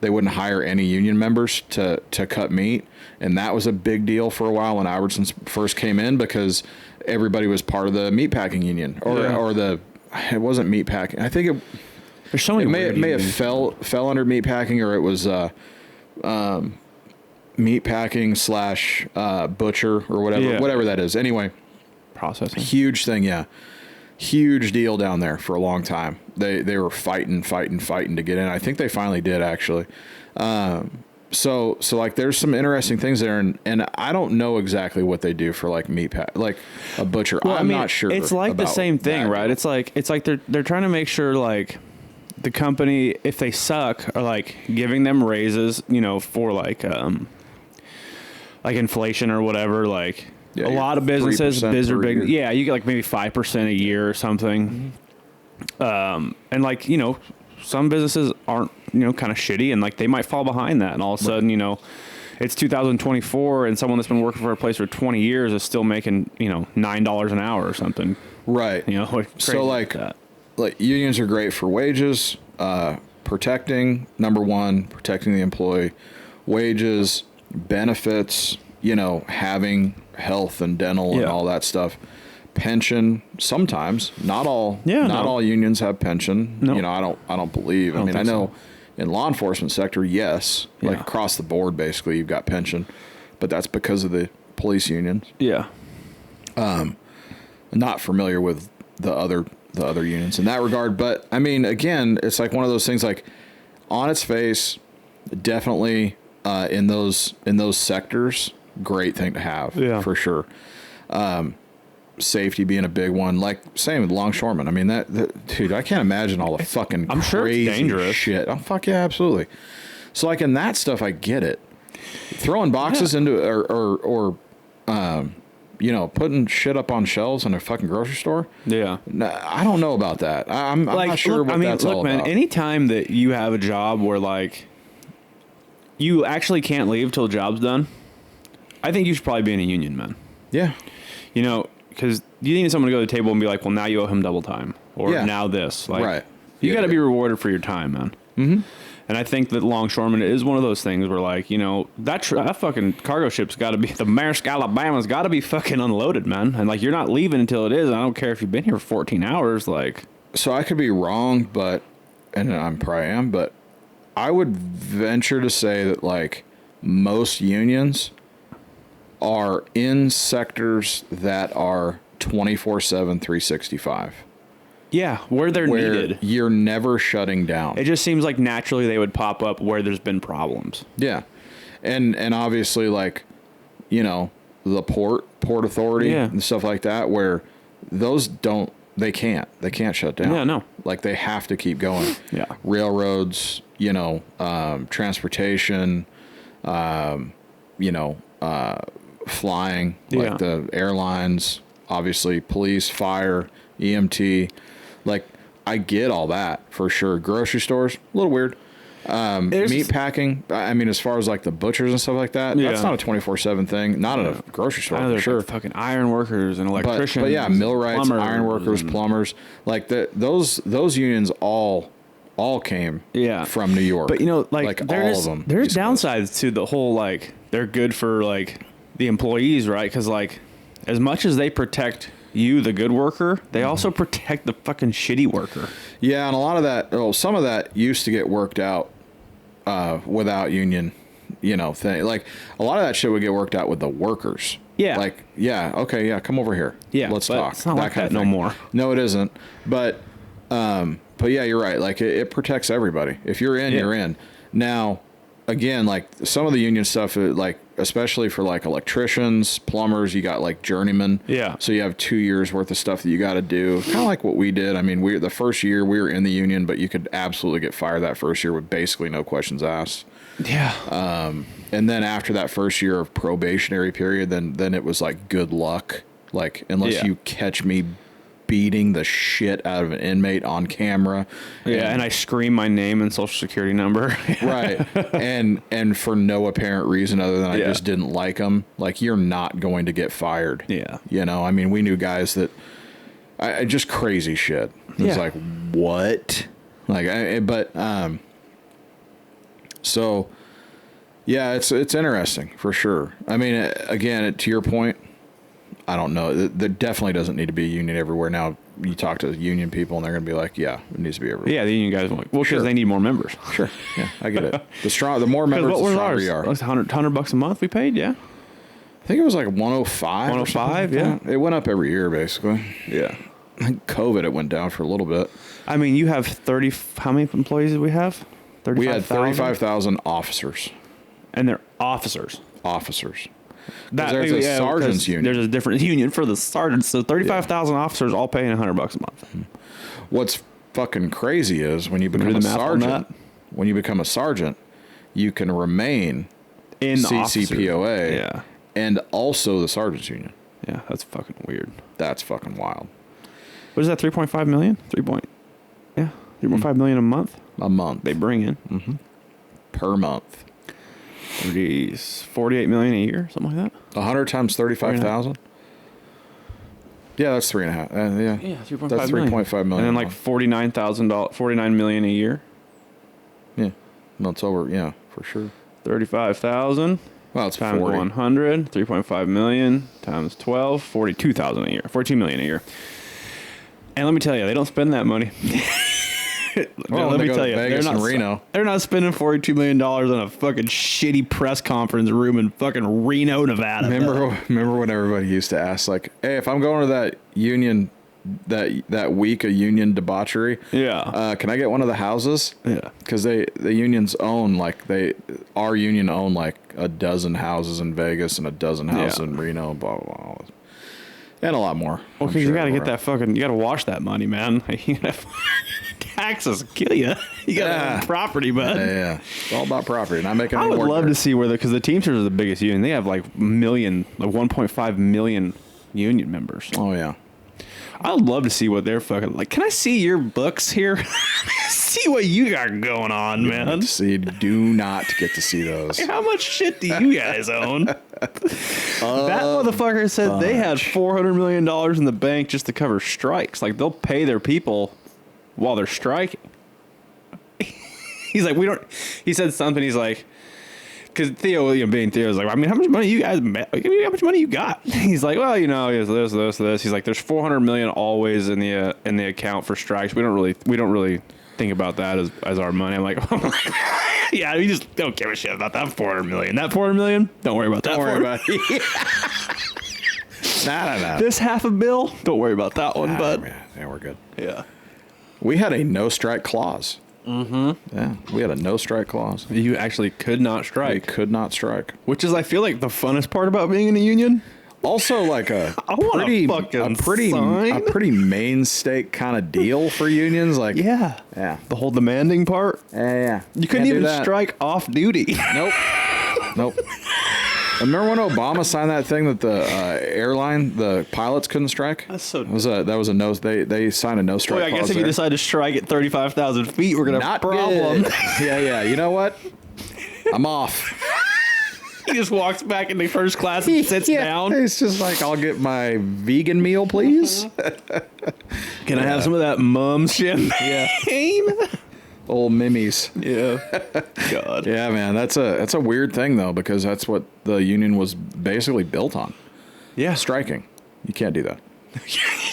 any union members to cut meat, and that was a big deal for a while when Albertsons first came in because everybody was part of the meatpacking union it wasn't meatpacking. I think it. There's so many. It may have fell under meatpacking, or it was meatpacking / butcher or whatever that is. Anyway, processing. Huge thing, huge deal down there for a long time. They were fighting to get in. I think they finally did actually. So like there's some interesting things there, and I don't know exactly what they do for like like a butcher. Well, I'm not sure. It's like the same thing, right? It's like they're trying to make sure like the company, if they suck, are like giving them raises, for like inflation or whatever. Like a lot of businesses, big, you get like maybe 5% a year or something. Mm-hmm. And like some businesses aren't kind of shitty, and like they might fall behind that, and all of a sudden it's 2024, and someone that's been working for a place for 20 years is still making $9 an hour or something. Right. So like that. Like unions are great for wages, protecting the employee, wages, benefits, having health and dental and all that stuff. Pension, sometimes, not all unions have pension. No. I don't believe. I know in law enforcement sector, yes, like across the board, basically you've got pension, but that's because of the police unions. Yeah. Not familiar with the other unions in that regard, but I mean, again, it's like one of those things. Like on its face, definitely in those sectors, great thing to have for sure. Safety being a big one, like same with longshoremen. I mean, that dude, I can't imagine all the fucking I'm sure crazy it's dangerous shit. Oh fuck yeah, absolutely. So like in that stuff, I get it. Throwing boxes into or putting shit up on shelves in a fucking grocery store. Yeah, I don't know about that. I'm not sure what that's all about. Anytime that you have a job where like you actually can't leave till the job's done, I think you should probably be in a union, man. Yeah, because you need someone to go to the table and be like, well, now you owe him double time, or now this. Like, you got to be rewarded for your time, man. Mm-hmm. And I think that longshoreman is one of those things where, like, you know, that fucking cargo ship's got to be, the Maersk Alabama's got to be fucking unloaded, man. And, like, you're not leaving until it is. I don't care if you've been here for 14 hours, like. So I could be wrong, and I probably am, but I would venture to say that, like, most unions are in sectors that are 24/7, 365. Yeah, where they're needed. You're never shutting down. It just seems like naturally they would pop up where there's been problems. Yeah. And obviously, like, you know, the port authority and stuff like that, where those they can't shut down. Yeah, no. Like, they have to keep going. Yeah. Railroads, you know, transportation, you know, flying, like the airlines, obviously police, fire, EMT. Like, I get all that for sure. Grocery stores, a little weird. Meat packing, I mean, as far as like the butchers and stuff like that, that's not a 24/7 thing. Not at a grocery store, for sure. Like fucking iron workers and electricians. But yeah, millwrights, iron workers, plumbers, like those unions all came from New York. But you know, like all of them. There's downsides to the whole, like, they're good for like the employees, right? Because, like, as much as they protect you, the good worker, they also protect the fucking shitty worker. Yeah, and a lot of that, some of that used to get worked out without union, you know, thing. Like, a lot of that shit would get worked out with the workers. Yeah. Like, yeah, okay, yeah, come over here. Yeah, let's talk. It's not that like that no more. No, it isn't. But yeah, you're right. Like, it protects everybody. If you're in, you're in. Now, again, like, some of the union stuff, like, especially for like electricians, plumbers, you got like journeymen. Yeah. So you have 2 years worth of stuff that you got to do. Kind of like what we did. I mean, the first year we were in the union, but you could absolutely get fired that first year with basically no questions asked. Yeah. And then after that first year of probationary period, then it was like, good luck. Like, unless you catch me beating the shit out of an inmate on camera. Yeah, and I scream my name and social security number. Right. And for no apparent reason other than I just didn't like them. Like, you're not going to get fired. Yeah. You know, I mean, we knew guys that just crazy shit. It was like, what? Like, so yeah, it's interesting for sure. I mean, again, to your point, I don't know. There definitely doesn't need to be a union everywhere. Now, you talk to union people, and they're going to be like, yeah, it needs to be everywhere. Yeah, the union guys are like, well, because they need more members. Sure. Yeah, I get it. The more members, the stronger you are. Like $100 a month we paid, yeah? I think it was like 105. 105, yeah. It went up every year, basically. Yeah. I think COVID, it went down for a little bit. I mean, you have how many employees did we have? 35,000? We had 35,000 officers. And they're officers. Officers. There's a sergeant's union. There's a different union for the sergeants. So 35,000 officers all paying $100 a month. What's fucking crazy is when you become a sergeant. When you become a sergeant, you can remain in CCPOA, and also the sergeant's union. Yeah, that's fucking weird. That's fucking wild. What is that? 3.5 million? 3.5 million a month. A month they bring in per month. Jeez, 48 million a year, something like that. 100 times 35,000. Yeah, that's 3.5. Yeah, 3.5 that's 3.5 million. And then like $49 million a year. Yeah, no, it's over. Yeah, for sure. 35,000. Well, it's times 40. 100, 3.5 million times 12, 42,000 a year, 14 million a year. And let me tell you, they don't spend that money. Well, let me tell you, they're not spending $42 million on a fucking shitty press conference room in fucking Reno, Nevada. Remember when everybody used to ask, like, hey, if I'm going to that union, that week of union debauchery, can I get one of the houses? Yeah, because the unions own our union own like a dozen houses in Vegas and a dozen houses in Reno, blah blah blah. And a lot more. Well, because you got to get that fucking, you got to wash that money, man. You got taxes kill you. You got to have property, bud. Yeah. It's all about property. Not making I any would more love to see because the Teamsters are the biggest union. They have like 1.5 million union members. Oh, yeah. I would love to see what they're fucking like. Can I see your books here? See what you got going on, man. Do not get to see those. How much shit do you guys own? That motherfucker said they had $400 million in the bank just to cover strikes. Like, they'll pay their people while they're striking. he's like, we don't. He said something. He's like, because Theo, being Theo's like, I mean, how much money you guys? How much money you got? He's like, well, this. He's like, there's $400 million always in the account for strikes. We don't really think about that as our money. I'm like, yeah, we just don't give a shit about that $400 million. That $400 million, don't worry about that. Don't worry about it. Nah. This $500 million, don't worry about that one, bud. Yeah, we're good. Yeah. We had a no strike clause. Mm-hmm. Yeah, we had a no strike clause. You actually could not strike. We could not strike. Which is, I feel like, the funnest part about being in a union. Also, like a sign. pretty mainstay kind of deal for unions. Like, yeah. The whole demanding part. Yeah. You couldn't even strike off duty. Nope. Remember when Obama signed that thing that the pilots couldn't strike? That's so. That was a no. They signed a no strike. Well, I guess if you decide to strike at 35,000 feet, we're gonna have a problem. Yeah. You know what? I'm off. He just walks back into first class and sits down. It's just like, I'll get my vegan meal, please. Can I have some of that Mum's champagne? Yeah. Old Mimmies. Yeah. God. Yeah, man. That's a weird thing, though, because that's what the union was basically built on. Yeah. Striking. You can't do that.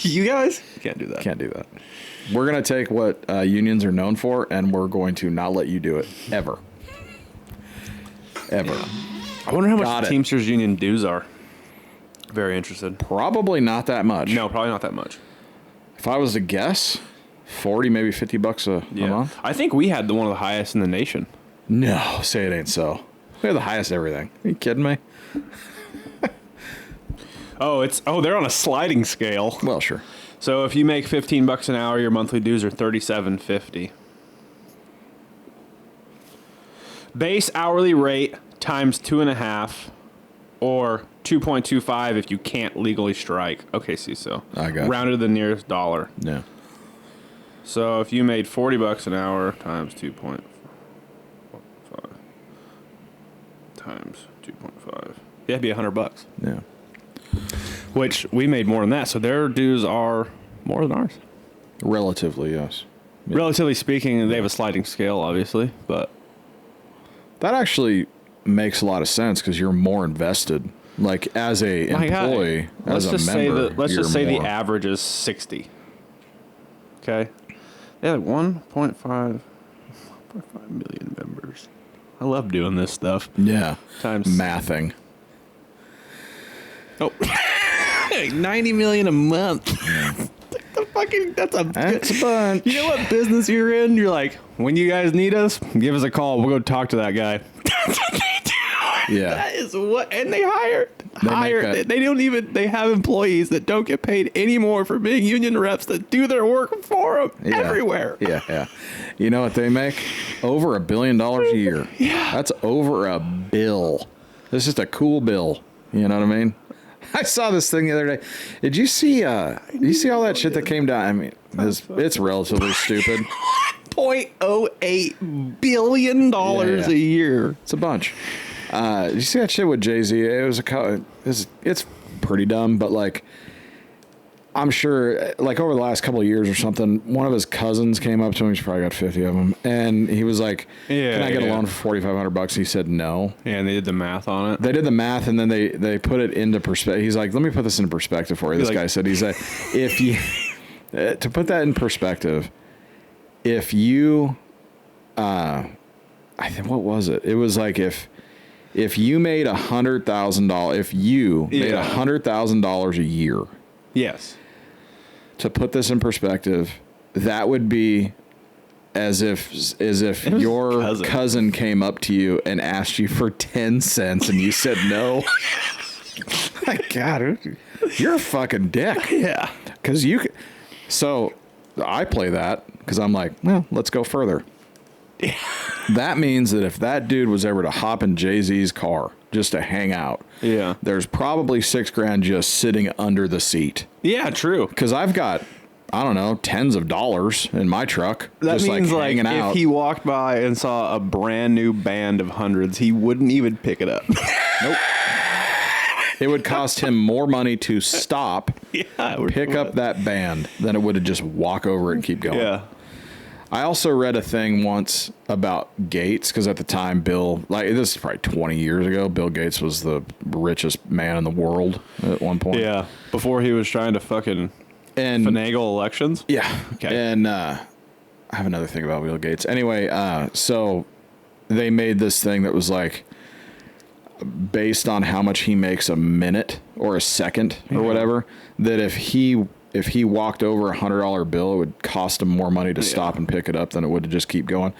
You guys? Can't do that. Can't do that. We're going to take what unions are known for, and we're going to not let you do it. Ever. Yeah. I wonder how much the Teamsters Union dues are. Very interested. Probably not that much. No, probably not that much. If I was to guess, 40, maybe $50 a month. I think we had one of the highest in the nation. No, say it ain't so. We had the highest everything. Are you kidding me? They're on a sliding scale. Well, sure. So if you make $15 an hour, your monthly dues are $37.50. Base hourly rate times 2.5, or 2.25 if you can't legally strike. Okay, so I got rounded to the nearest dollar. Yeah. So if you made $40 an hour times 2.5 times 2.5, it'd be $100. Yeah. Which we made more than that, so their dues are more than ours. Relatively, yes. Yeah. Relatively speaking, they have a sliding scale, obviously, but that actually makes a lot of sense because you're more invested. Like, as a employee, as a member, let's just say the average is 60. Okay? They have 1.5 million members. I love doing this stuff. Yeah. Times mathing. Oh. 90 million a month. Yeah. That's a bunch. You know what business you're in? You're like, when you guys need us, give us a call. We'll go talk to that guy. That's what they do. Yeah. That is what, and they they have employees that don't get paid anymore for being union reps that do their work for them everywhere. Yeah. You know what they make? Over $1 billion a year. Yeah. That's over $1 billion. It's just a cool bill. You know what I mean? I saw this thing the other day. Did you see all that shit that came down? I mean, it's relatively stupid. $0.08 billion a year. It's a bunch. Did you see that shit with Jay-Z? It's pretty dumb, but like, I'm sure, like, over the last couple of years or something, one of his cousins came up to him. He's probably got 50 of them, and he was like, "Can I get a loan for $4,500?" He said no. Yeah, and they did the math on it. They did the math, and then they put it into perspective. He's like, "Let me put this into perspective for you." This guy said, "He's like, if you to put that in perspective, if you, I think what was it? It was like if you made $100,000, if you made $100,000 a year." Yes. To put this in perspective, that would be as if your cousin came up to you and asked you for 10 cents and you said no. My God, you're a fucking dick. Yeah. Because so I play that because I'm like, well, let's go further. Yeah. That means that if that dude was ever to hop in Jay-Z's car just to hang out, there's probably $6,000 just sitting under the seat. Yeah, true. Because I've got, I don't know, tens of dollars in my truck. That just means like hanging out. If he walked by and saw a brand new band of hundreds, he wouldn't even pick it up. Nope. It would cost him more money to stop, pick up that band, than it would to just walk over and keep going. Yeah. I also read a thing once about Gates, because at the time, this is probably 20 years ago, Bill Gates was the richest man in the world at one point. Yeah, before he was trying to fucking finagle elections. Yeah. Okay. And I have another thing about Bill Gates. Anyway, so they made this thing that was like based on how much he makes a minute or a second or whatever, that if he walked over $100 bill, it would cost him more money to stop and pick it up than it would to just keep going.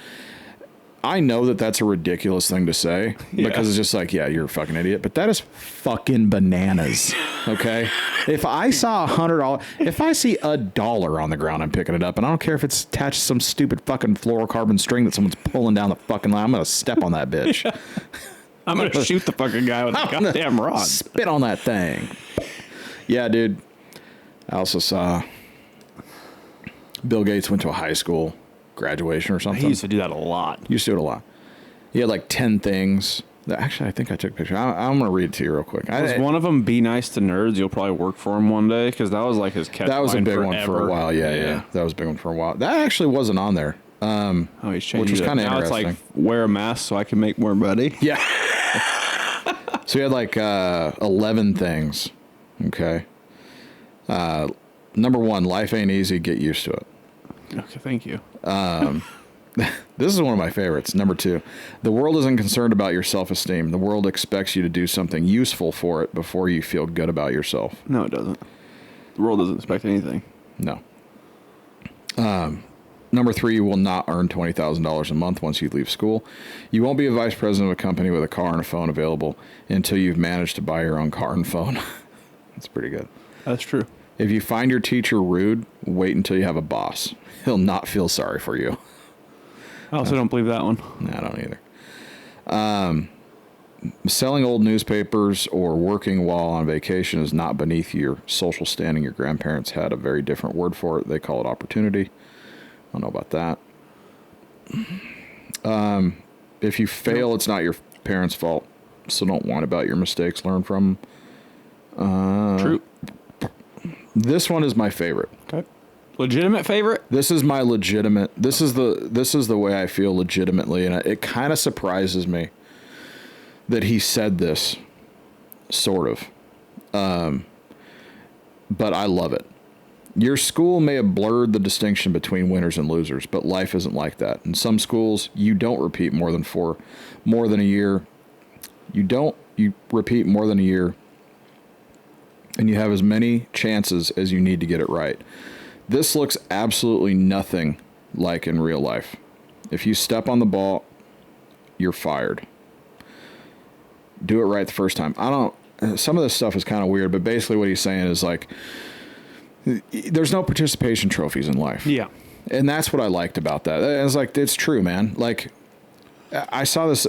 I know that that's a ridiculous thing to say because it's just like, yeah, you're a fucking idiot, but that is fucking bananas. Okay. If I saw $100, if I see $1 on the ground, I'm picking it up, and I don't care if it's attached to some stupid fucking fluorocarbon string that someone's pulling down the fucking line. I'm going to step on that bitch. I'm going to shoot the fucking guy with a goddamn rod. Spit on that thing. Yeah, dude. I also saw Bill Gates went to a high school graduation or something. He used to do that a lot. He used to do it a lot. He had like 10 things. Actually, I think I took a picture. I'm going to read it to you real quick. Was one of them be nice to nerds? You'll probably work for him one day, because that was like his catchline. That was a big forever. one for a while. Yeah. That was a big one for a while. That actually wasn't on there. He's changed which was kind of now. interesting. It's like, wear a mask so I can make more money. Yeah. So he had like 11 things. Okay. Number 1, life ain't easy. Get used to it. Okay, thank you. This is one of my favorites. Number 2, the world isn't concerned about your self-esteem. The world expects you to do something useful for it before you feel good about yourself. No, it doesn't. The world doesn't expect anything. No. Number 3, you will not earn $20,000 a month once you leave school. You won't be a vice president of a company with a car and a phone available until you've managed to buy your own car and phone. That's pretty good. That's true. If you find your teacher rude, wait until you have a boss. He'll not feel sorry for you. I also don't believe that one. No, I don't either. Selling old newspapers or working while on vacation is not beneath your social standing. Your grandparents had a very different word for it. They call it opportunity. I don't know about that. If you fail, it's not your parents' fault. So don't whine about your mistakes. Learn from them. True. This one is my favorite. Okay. Legitimate favorite? This is my legitimate. This is the way I feel legitimately, and it kind of surprises me that he said this, sort of. But I love it. Your school may have blurred the distinction between winners and losers, but life isn't like that. In some schools, you don't repeat more than a year. You repeat more than a year, and you have as many chances as you need to get it right. This looks absolutely nothing like in real life. If you step on the ball, you're fired. Do it right the first time. Some of this stuff is kind of weird, but basically what he's saying is like, there's no participation trophies in life. Yeah. And that's what I liked about that. It's like, it's true, man. Like, I saw this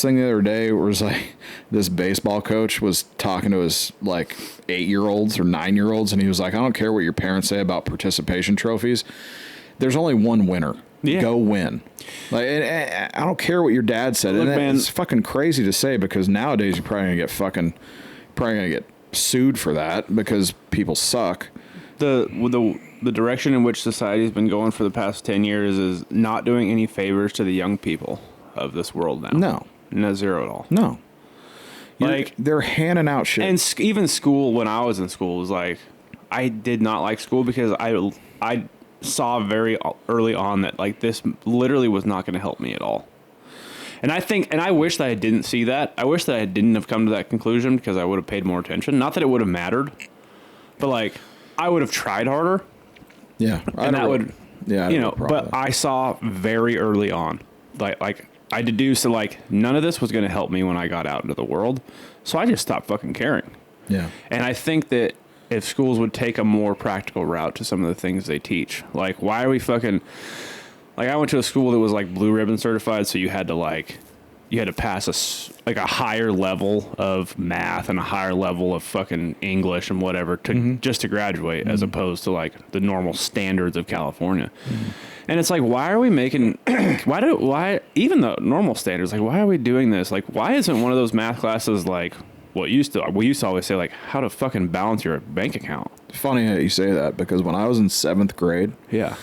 thing the other day where it was like this baseball coach was talking to his like 8-year-olds or 9-year-olds, and he was like, I don't care what your parents say about participation trophies. There's only one winner. Yeah. Go win. Like, and I don't care what your dad said. Look, and man, it's fucking crazy to say, because nowadays you're probably gonna get sued for that because people suck. The direction in which society's been going for the past 10 years is not doing any favors to the young people of this world now. No, zero at all. No. Like, they're handing out shit. And even school, when I was in school, was like, I did not like school because I saw very early on that like this literally was not going to help me at all. And I wish that I didn't see that. I wish that I didn't have come to that conclusion, because I would have paid more attention. Not that it would have mattered, but like I would have tried harder. Yeah. And that would, but that. I saw very early on, like I deduced that like none of this was going to help me when I got out into the world. So I just stopped fucking caring. Yeah. And I think that if schools would take a more practical route to some of the things they teach, like why are we fucking, like I went to a school that was like blue ribbon certified. So you had to pass a higher level of math and a higher level of fucking English and whatever just to graduate, as opposed to like the normal standards of California. And it's like, why are we making, why even the normal standards, like, why are we doing this? Like, why isn't one of those math classes like we used to always say, like, how to fucking balance your bank account? It's funny how you say that, because when I was in 7th grade, yeah,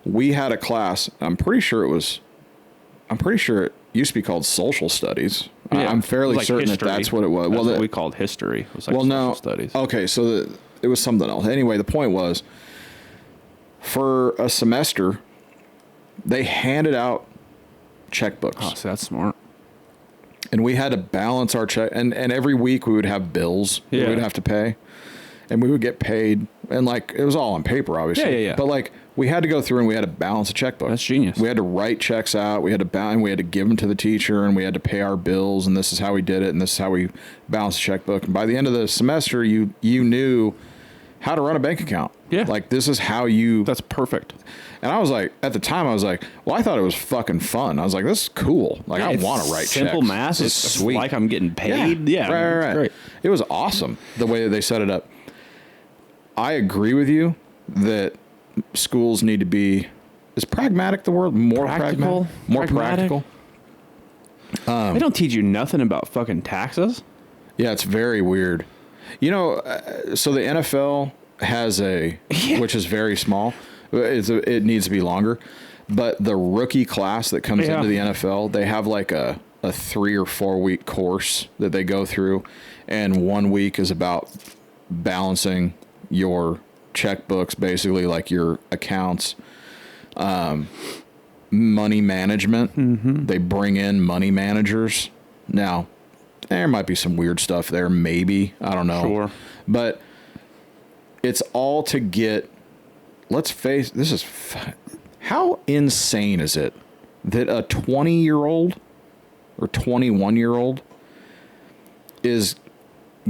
we had a class. I'm pretty sure it used to be called social studies. Yeah, I'm fairly certain history. that's what it was. That's what we called history. It was like social studies. Okay, so it was something else. Anyway, the point was, for a semester, they handed out checkbooks. Oh, so that's smart. And we had to balance our check. And every week we would have bills we would have to pay. And we would get paid. And, like, it was all on paper, obviously. Yeah. But, like, we had to go through and we had to balance a checkbook. That's genius. We had to write checks out. We had to and we had to give them to the teacher. And we had to pay our bills. And this is how we did it. And this is how we balanced the checkbook. And by the end of the semester, you knew how to run a bank account. Yeah. Like, this is how you... That's perfect. And I was like, at the time, I was like, well, I thought it was fucking fun. I was like, this is cool. Like, I want to write simple checks. math. It's sweet. Like I'm getting paid. Yeah. Right. Great. It was awesome the way that they set it up. I agree with you that schools need to be, is pragmatic the word? More practical? pragmatic? More practical. They don't teach you nothing about fucking taxes. Yeah, it's very weird. You know, so the NFL has which is very small. It needs to be longer. But the rookie class that comes into the NFL, they have like a 3 or 4 week course that they go through. And 1 week is about balancing your checkbooks, basically like your accounts, money management. Mm-hmm. They bring in money managers. Now, there might be some weird stuff there, maybe. I don't know. Sure. But it's all to get, let's face, how insane is it that a 20-year-old or 21-year-old is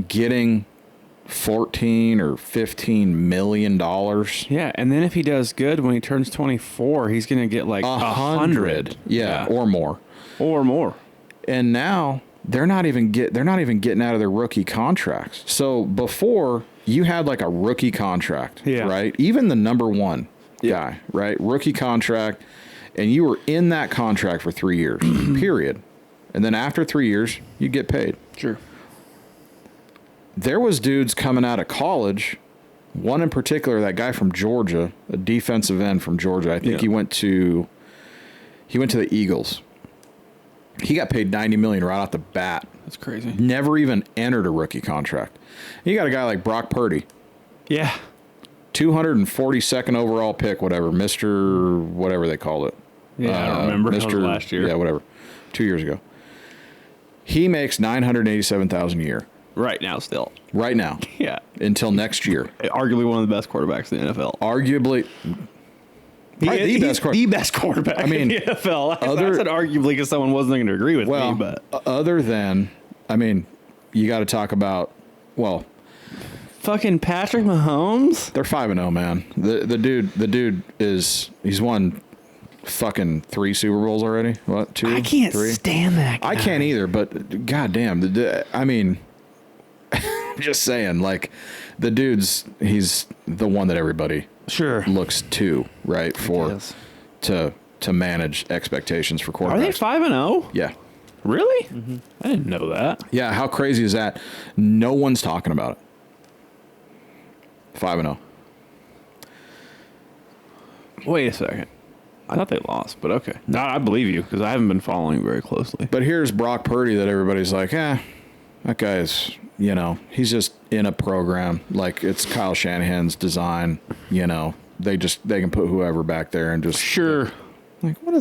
getting 14 or 15 million dollars? Yeah, and then if he does good when he turns 24, he's going to get like 100. Yeah, or more. And now they're not even getting out of their rookie contracts. So before, you had like a rookie contract, right? Even the number one guy, right? Rookie contract, and you were in that contract for 3 years, period. And then after 3 years, you get paid. Sure. There was dudes coming out of college, one in particular, that guy from Georgia, a defensive end from Georgia. I think he went to the Eagles. He got paid $90 million right off the bat. That's crazy. Never even entered a rookie contract. You got a guy like Brock Purdy. Yeah. 242nd overall pick, whatever, Mr. whatever they call it. Yeah, I don't remember. Mr. Last year. Yeah, whatever. 2 years ago. He makes $987,000 a year. Right now, still. Right now. Yeah. Until next year. Arguably one of the best quarterbacks in the NFL. Arguably. The best quarterback in the NFL. I said arguably because someone wasn't going to agree with me. But other than, you got to talk about, fucking Patrick Mahomes. They're 5-0, man. The dude he's won fucking 3 Super Bowls already. What, 2? I can't 3? stand that guy. I can't either. But goddamn, just saying, like, the dude's, he's the one that everybody looks to, right? To manage expectations for quarterbacks. Are they 5-0? Yeah. Really? Mm-hmm. I didn't know that. Yeah, how crazy is that? No one's talking about it. 5-0. Wait a second. I thought they lost, but okay. No, I believe you because I haven't been following very closely. But here's Brock Purdy that everybody's like, that guy's, he's just in a program. Like, it's Kyle Shanahan's design, they can put whoever back there and just. Sure. Like, what are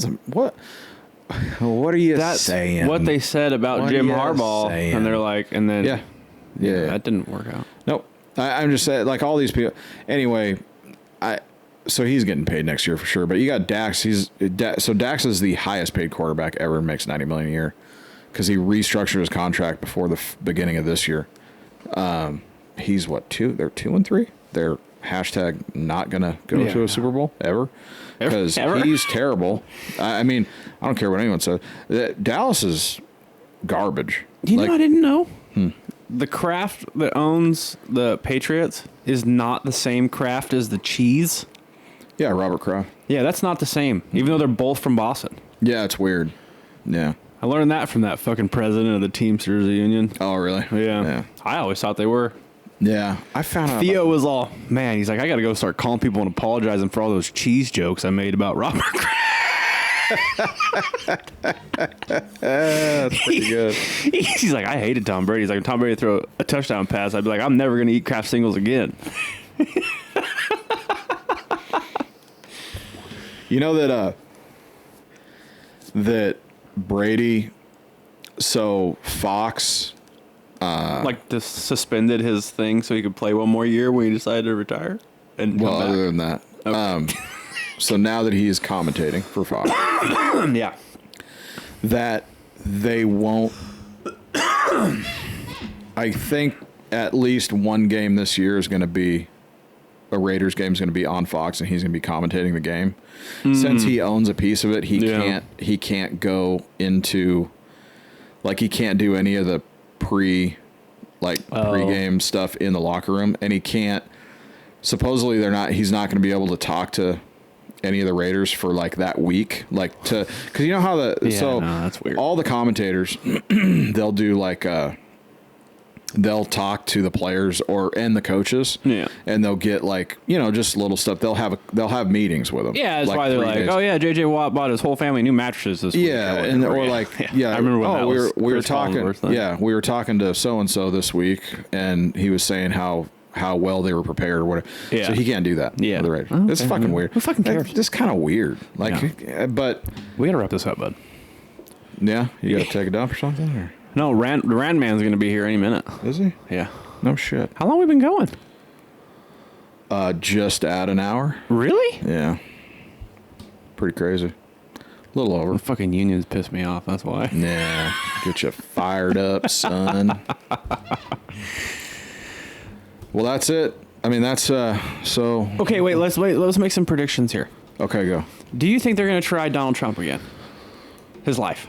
you saying? What they said about Jim Harbaugh. Saying? And they're like, and then. Yeah. That didn't work out. Nope. I'm just saying, like, all these people. Anyway, so he's getting paid next year for sure. But you got Dax. So Dax is the highest paid quarterback ever and makes $90 million a year because he restructured his contract before the beginning of this year. He's what, 2? They're 2-3. They're hashtag not gonna go to a Super Bowl ever because he's terrible. I don't care what anyone says. Dallas is garbage. You know, I didn't know. The Kraft that owns the Patriots is not the same Kraft as the cheese. Yeah, Robert Kraft. Yeah, that's not the same, even though they're both from Boston. Yeah, it's weird. Yeah. I learned that from that fucking president of the Teamsters Union. Oh, really? Yeah. I always thought they were. Yeah, I found out. Theo was all, man, he's like, I got to go start calling people and apologizing for all those cheese jokes I made about Robert Kraft. That's pretty good. He's like, I hated Tom Brady. He's like, when Tom Brady throw a touchdown pass, I'd be like, I'm never going to eat Kraft singles again. You know that Brady, so Fox... like just suspended his thing so he could play one more year when he decided to retire? And well, other than that. Okay. So now that he is commentating for Fox. Yeah. That they won't... I think at least one game this year is going to be... A Raiders game is going to be on Fox, and he's going to be commentating the game. Since he owns a piece of it, he can't go into... Like, he can't do any of the pre-game stuff in the locker room, and he can't. Supposedly, he's not going to be able to talk to any of the Raiders for like that week, because you know how that's weird. All the commentators, they'll do like they'll talk to the players and the coaches, and they'll get like just little stuff. They'll have meetings with them. Yeah, that's why they're like, days. Oh yeah, JJ Watt bought his whole family new mattresses this week. Yeah, I remember when we were talking. Yeah, we were talking to so and so this week, and he was saying how well they were prepared or whatever. Yeah. So he can't do that. Yeah, with the Raiders. It's fucking weird. Who fucking cares? It's just kind of weird. But we gotta wrap this up, bud. Yeah, you gotta take a dump or something. Or? No, the Rand Man's going to be here any minute. Is he? Yeah. No shit. How long have we been going? Just at an hour. Really? Yeah. Pretty crazy. A little over. The fucking unions piss me off, that's why. Yeah. Get you fired up, son. Well, that's it. I mean, that's, so... Okay, let's make some predictions here. Okay, go. Do you think they're going to try Donald Trump again? His life?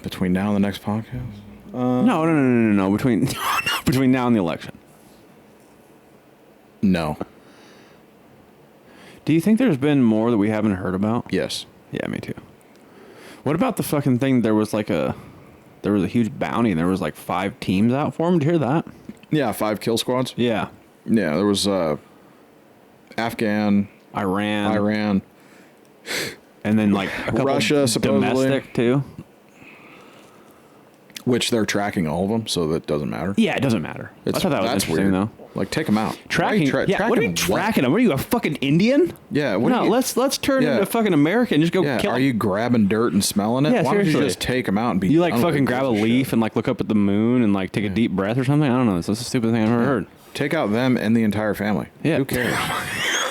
Between now and the next podcast? No. Between now and the election. No. Do you think there's been more that we haven't heard about? Yes. Yeah, me too. What about the fucking thing? There was a huge bounty and there was like 5 teams out for him. Did you hear that? Yeah, 5 kill squads. Yeah. Yeah, there was Afghan, Iran, and then like a couple Russia, supposedly. Domestic too. Which they're tracking all of them, so that doesn't matter. Yeah, it doesn't matter. I thought that was interesting, weird. Though. Like, take them out. Tracking? What are you tracking them? What are you, a fucking Indian? Yeah. Let's turn into fucking American and just go kill Are you grabbing dirt and smelling it? Yeah, Why seriously. don't you just take them out and be You, like, fucking grab a leaf and, like, look up at the moon and, like, take a deep breath or something? I don't know. This is the stupidest thing I've ever heard. Take out them and the entire family. Yeah. Who cares?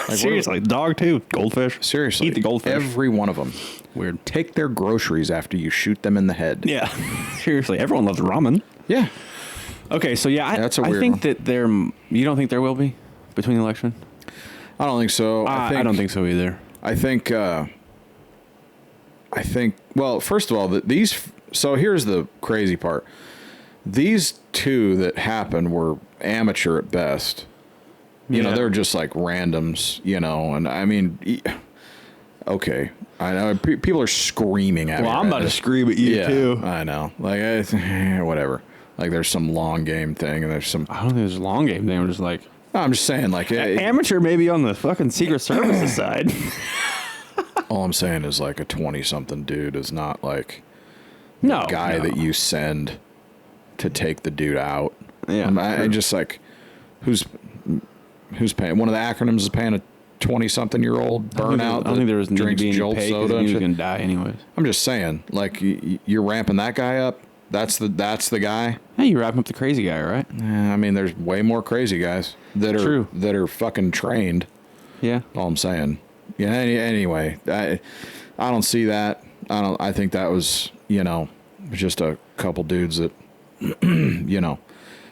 Like, seriously. Dog, too. Goldfish. Seriously. Eat the goldfish. Every one of them. Weird. Take their groceries after you shoot them in the head. Yeah. Seriously. Everyone loves ramen. Yeah. Okay, so yeah, that's a weird think one. That you don't think there will be between the election? I don't think so. I don't think so either. I think, well, first of all, so here's the crazy part. These 2 that happened were amateur at best. You know, they're just like randoms, and I mean, okay. I know people are screaming at me. Well, I'm about to scream at you too. I know. Like, whatever. Like, there's some long game thing, and there's some. I don't think there's a long game thing. I'm just like. I'm just saying, like, amateur maybe on the fucking Secret Services side. All I'm saying is, like, a 20-something dude is not like the guy that you send to take the dude out. Yeah, I just like who's paying? One of the acronyms is paying a 20-something-year-old burnout. I don't think there was drinks Jolt soda. He was gonna die anyways. I'm just saying, like, you're ramping that guy up. That's the guy. Hey, you wrapping up the crazy guy, right? I mean, there's way more crazy guys that are fucking trained. Yeah. All I'm saying. Yeah. Anyway, I don't see that. I think that was just a couple dudes that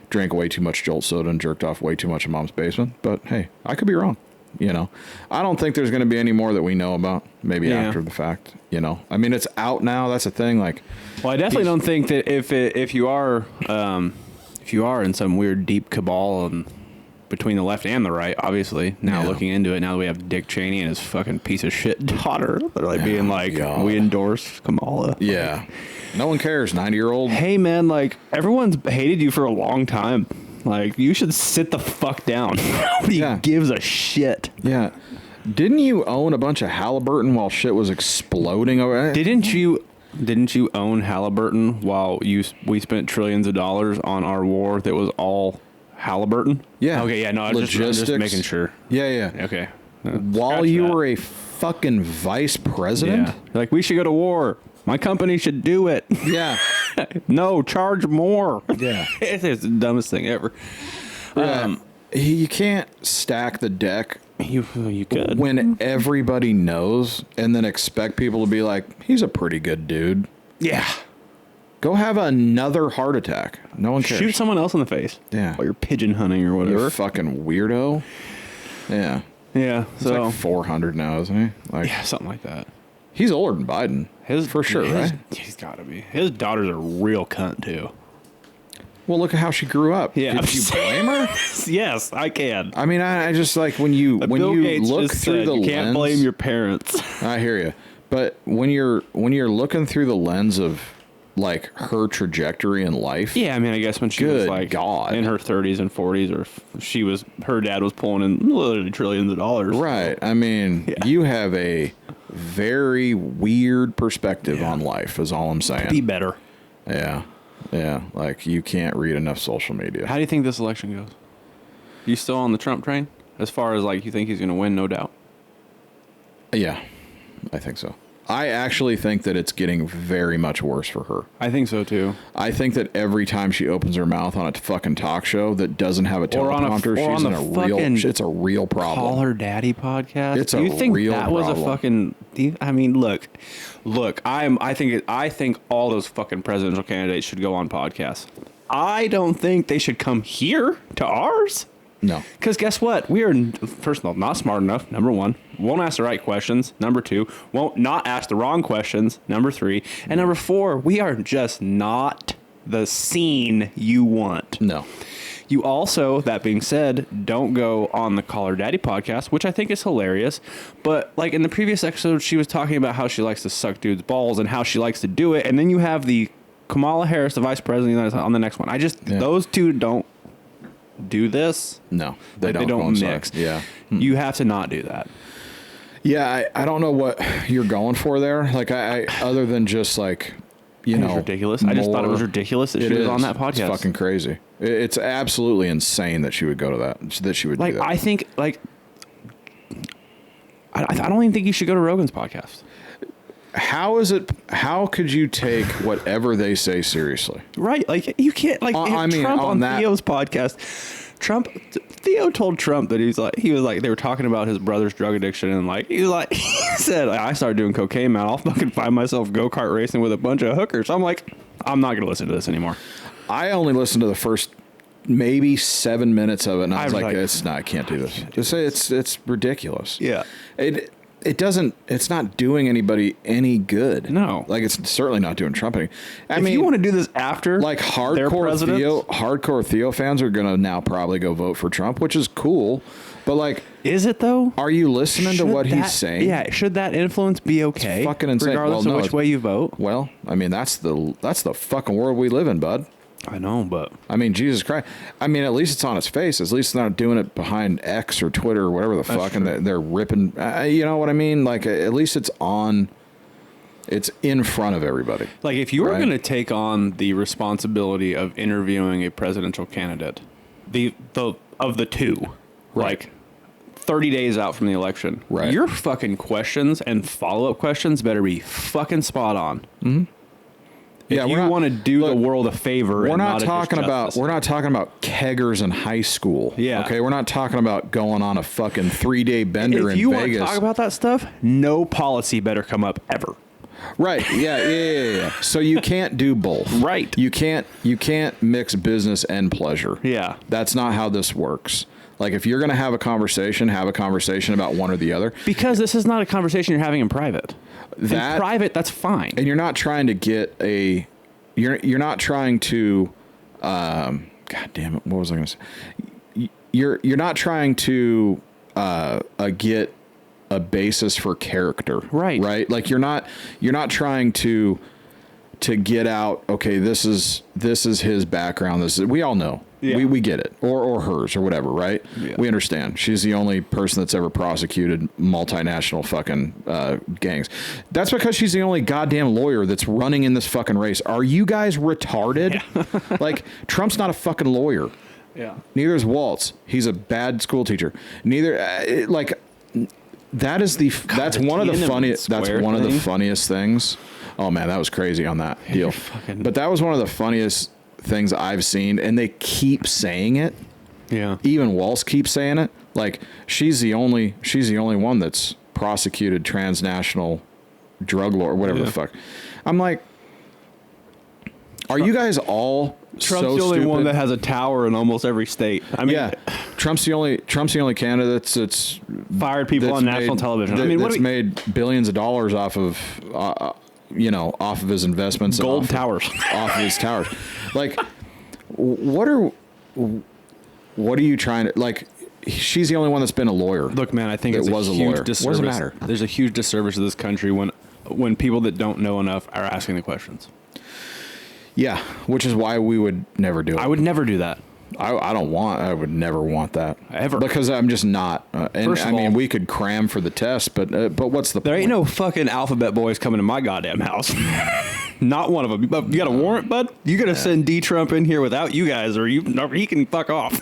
drank way too much Jolt soda and jerked off way too much in mom's basement. But hey, I could be wrong. I don't think there's going to be any more that we know about. Maybe after the fact. I mean, it's out now. That's a thing. Like, well, I definitely don't think that if you are in some weird deep cabal and between the left and the right, obviously now looking into it, now that we have Dick Cheney and his fucking piece of shit daughter, they're like being like, we endorse Kamala. Yeah. No one cares. 90-year-old. Hey man, like everyone's hated you for a long time. Like, you should sit the fuck down. Nobody gives a shit. Yeah. Didn't you own a bunch of Halliburton while shit was exploding over? Didn't you own Halliburton while we spent trillions of dollars on our war that was all Halliburton? Yeah. Okay, yeah, no, I'm just making sure. Yeah. Okay. While you were a fucking vice president? Yeah. Like, we should go to war. My company should do it. Yeah. No, charge more. Yeah. It's the dumbest thing ever. Yeah. You can't stack the deck. You could. When everybody knows and then expect people to be like, he's a pretty good dude. Yeah. Go have another heart attack. No one cares. Shoot someone else in the face. Yeah. While you're pigeon hunting or whatever. You fucking weirdo. Yeah. Yeah. He's like 400 now, isn't he? Like, yeah, something like that. He's older than Biden. For sure, right? He's got to be. His daughter's a real cunt, too. Well, look at how she grew up. Yeah. Did you blame her? Yes, I can. I mean, I just like when you look through the lens. You can't blame your parents. I hear you. But when you're looking through the lens of like her trajectory in life. Yeah, I mean, I guess when she was like in her 30s and 40s, or her dad was pulling in literally trillions of dollars. Right. I mean, you have a very weird perspective on life, is all I'm saying. Be better. Yeah. Yeah. Like, you can't read enough social media. How do you think this election goes? You still on the Trump train? As far as like, you think he's going to win, no doubt? Yeah, I think so. I actually think that it's getting very much worse for her. I think so too. I think that every time she opens her mouth on a fucking talk show that doesn't have a teleprompter, she's in a real. It's a real problem. Call Her Daddy podcast. It's a real problem. Do you think that was a fucking? I mean, look. I think all those fucking presidential candidates should go on podcasts. I don't think they should come here to ours. No. Because guess what? We are, first of all, not smart enough, number one. Won't ask the right questions, number two. Won't not ask the wrong questions, number three. And number four, we are just not the scene you want. No. You also, that being said, don't go on the Call Her Daddy podcast, which I think is hilarious. But like in the previous episode, she was talking about how she likes to suck dudes' balls and how she likes to do it. And then you have the Kamala Harris, the vice president, on the next one. Those two don't do this. No, they don't mix. Yeah. You have to not do that. Yeah, I don't know what you're going for there. Like, I other than just like, it's ridiculous. I just thought it was ridiculous that she was on that podcast. It's fucking crazy. It's absolutely insane that she would go to that. That she would do that. I think I don't even think you should go to Rogan's podcast. How could you take whatever they say seriously? Right. Like, you can't, like, Trump on Theo's podcast. Theo told Trump that they were talking about his brother's drug addiction, and he said, I started doing cocaine, man. I'll fucking find myself go-kart racing with a bunch of hookers. I'm like, I'm not going to listen to this anymore. I only listened to the first maybe 7 minutes of it, and I was like, I can't do this. Just say it's ridiculous. Yeah. It's not doing anybody any good. No. Like, it's certainly not doing Trump any. If you want to do this after, like, hardcore Theo fans are going to now probably go vote for Trump, which is cool. But, like, is it though? Are you listening to what he's saying? Yeah. Should that influence be okay? It's fucking insane. Regardless of which way you vote. Well, I mean, that's the fucking world we live in, bud. I know, but I mean, Jesus Christ. I mean, at least it's on his face. At least it's not doing it behind X or Twitter or whatever the fuck, and they're ripping. You know what I mean? Like, at least it's on. It's in front of everybody. Like, if you were going to take on the responsibility of interviewing a presidential candidate, of the two, like 30 days out from the election, your fucking questions and follow-up questions better be fucking spot on. Mm-hmm. If you want to do the world a favor, we're not talking about keggers in high school. Yeah. Okay. We're not talking about going on a fucking 3-day bender in Vegas. If you want to talk about that stuff, no policy better come up ever. Right. Yeah. So you can't do both. Right. You can't mix business and pleasure. Yeah. That's not how this works. Like, if you're going to have a conversation about one or the other. Because this is not a conversation you're having in private. In private, that's fine. And you're not trying to get you're not trying to, God damn it, what was I going to say? You're not trying to get a basis for character. Right. Right? Like, you're not trying to to get out, okay, this is his background. We all know. Yeah. We get it. Or hers or whatever, right? Yeah. We understand. She's the only person that's ever prosecuted multinational fucking gangs. That's because she's the only goddamn lawyer that's running in this fucking race. Are you guys retarded? Yeah. Like, Trump's not a fucking lawyer. Yeah. Neither is Waltz. He's a bad school teacher. Neither that's one of the funniest. That's one of the funniest things. Oh man, that was crazy on that deal. But that was one of the funniest things I've seen, and they keep saying it. Yeah. Even Waltz keeps saying it. Like, she's the only one that's prosecuted transnational drug lord or whatever the fuck. I'm like, are you guys all Trump's so the only stupid? one that has a tower in almost every state. I mean, yeah, Trump's the only candidate that's fired people on national television. I mean, that's made billions of dollars off of off of his investments, gold towers, off of his towers. Like, what are you trying to, like? She's the only one that's been a lawyer. Look, man, I think it was a huge disservice. What does it matter? There's a huge disservice to this country when people that don't know enough are asking the questions. Yeah, which is why we would never do it. I would never do that. I would never want that. Ever. Because I'm just not. I mean, we could cram for the test, but what's the point? There ain't no fucking alphabet boys coming to my goddamn house. Not one of them. You got a warrant, bud? You got to send D. Trump in here without you guys, or he can fuck off.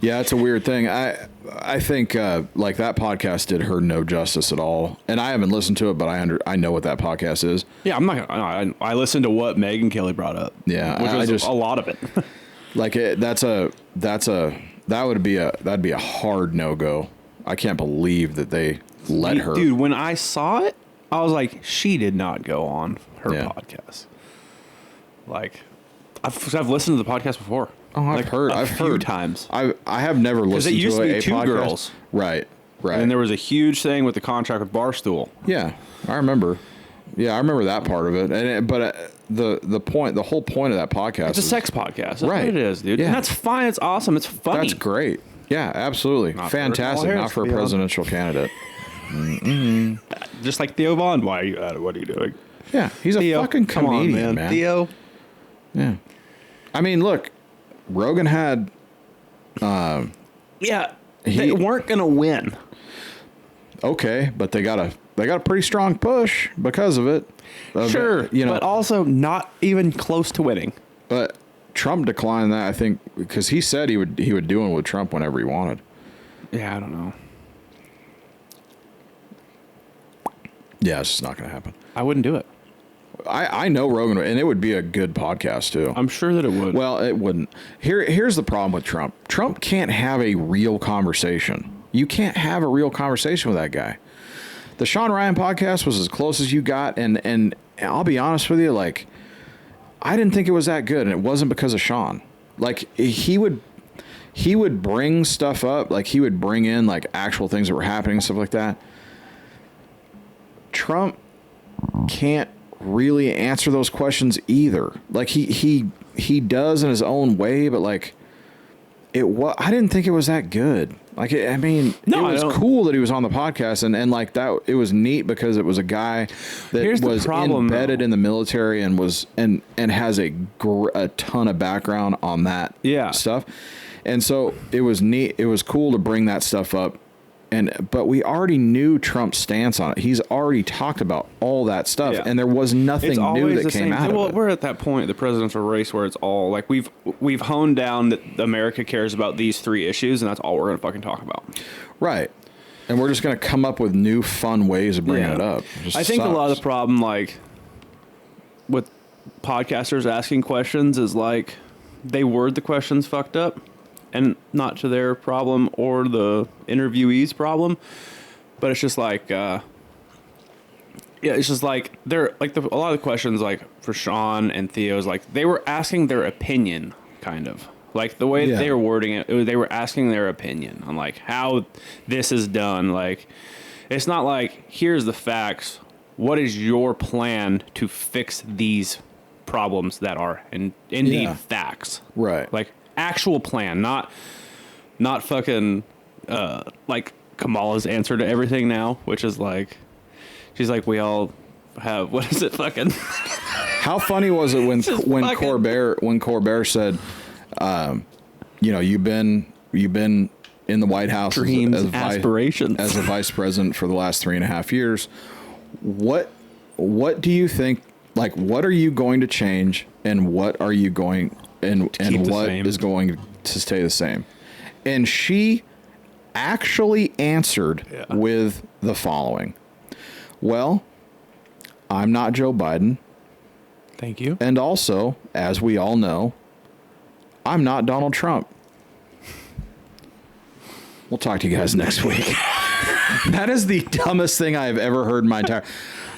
Yeah, it's a weird thing. I think like that podcast did her no justice at all, and I haven't listened to it, but I know what that podcast is. Yeah, I'm not. I listened to what Megyn Kelly brought up. Yeah, which was a lot of it. Like that'd be a hard no go. I can't believe that they let her. Dude, when I saw it, I was like, she did not go on her podcast. Like, I've listened to the podcast before. Oh, I've heard a few times. I have never listened to a podcast. Because it used to be two girls. Right. And there was a huge thing with the contract with Barstool. Yeah, I remember. Yeah, I remember that part of it. But the whole point of that podcast it's a sex podcast. That's right. what it is, dude. Yeah. And that's fine. It's awesome. It's funny. That's great. Yeah, absolutely. Fantastic. Not for a presidential candidate. Just like Theo Vaughn. Why are you at it? What are you doing? Yeah, he's a fucking comedian, on, man. Theo. Yeah. I mean, look, Rogan had... they weren't going to win. Okay, but they got a pretty strong push because of it. Sure, but also not even close to winning. But Trump declined that, I think, because he said he would do it with Trump whenever he wanted. Yeah, I don't know. Yeah, it's just not going to happen. I wouldn't do it. I know Rogan, and it would be a good podcast too. I'm sure that it would. Well, it wouldn't. Here's the problem with Trump. Trump can't have a real conversation. You can't have a real conversation with that guy. The Sean Ryan podcast was as close as you got, and I'll be honest with you, like, I didn't think it was that good, and it wasn't because of Sean. Like, he would bring stuff up, like he would bring in like actual things that were happening, stuff like that. Trump can't really answer those questions either. Like he does in his own way, but like I didn't think it was that good. Like, it was cool that he was on the podcast, and like that, it was neat because it was a guy that was embedded in the military and was and has a ton of background on that stuff. And so it was neat. It was cool to bring that stuff up. But we already knew Trump's stance on it. He's already talked about all that stuff, and there was nothing new that came out of it. Well, we're at that point, the presidential race, where it's all like we've honed down that America cares about these three issues, and that's all we're going to fucking talk about. Right. And we're just going to come up with new fun ways of bringing it up. I think a lot of the problem, like, with podcasters asking questions is, like, they word the questions fucked up. And not to their problem or the interviewee's problem, but it's just like, it's just like they're like a lot of the questions, like for Sean and Theo's, like they were asking their opinion, kind of like the way that they were wording it. They were asking their opinion on like how this is done. Like, it's not like, here's the facts. What is your plan to fix these problems that are indeed facts? Right. Like, actual plan, not fucking like Kamala's answer to everything now, which is like, she's like, we all have, what is it, fucking How funny was it when Corbett said, you've been in the White House aspirations as a vice president for the last 3.5 years. What do you think? Like, what are you going to change, and what are you going and what is going to stay the same? And she actually answered with the following: well, I'm not Joe Biden. Thank you. And also, as we all know, I'm not Donald Trump. We'll talk to you guys next week. That is the dumbest thing I have ever heard in my entire...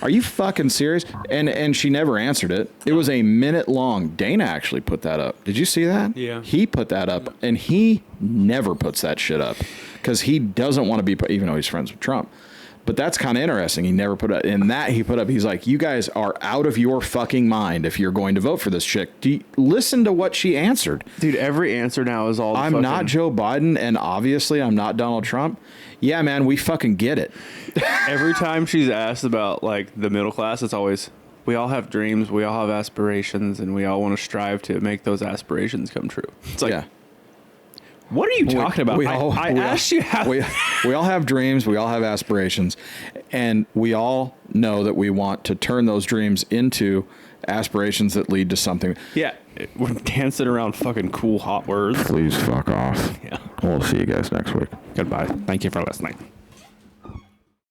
Are you fucking serious? And she never answered it. It was a minute long. Dana actually put that up. Did you see that? Yeah. He put that up, and he never puts that shit up because he doesn't want to be, even though he's friends with Trump. But that's kind of interesting. He never put it in that. He put up, he's like, you guys are out of your fucking mind if you're going to vote for this chick. Listen to what she answered. Dude, every answer now is all I'm not Joe Biden, and obviously I'm not Donald Trump. Yeah, man, we fucking get it. Every time she's asked about, like, the middle class, it's always, we all have dreams, we all have aspirations, and we all want to strive to make those aspirations come true. It's like... Yeah. What are you talking about? I asked you how... We all have dreams. We all have aspirations. And we all know that we want to turn those dreams into aspirations that lead to something. Yeah. We're dancing around fucking cool, hot words. Please fuck off. Yeah. We'll see you guys next week. Goodbye. Thank you for listening.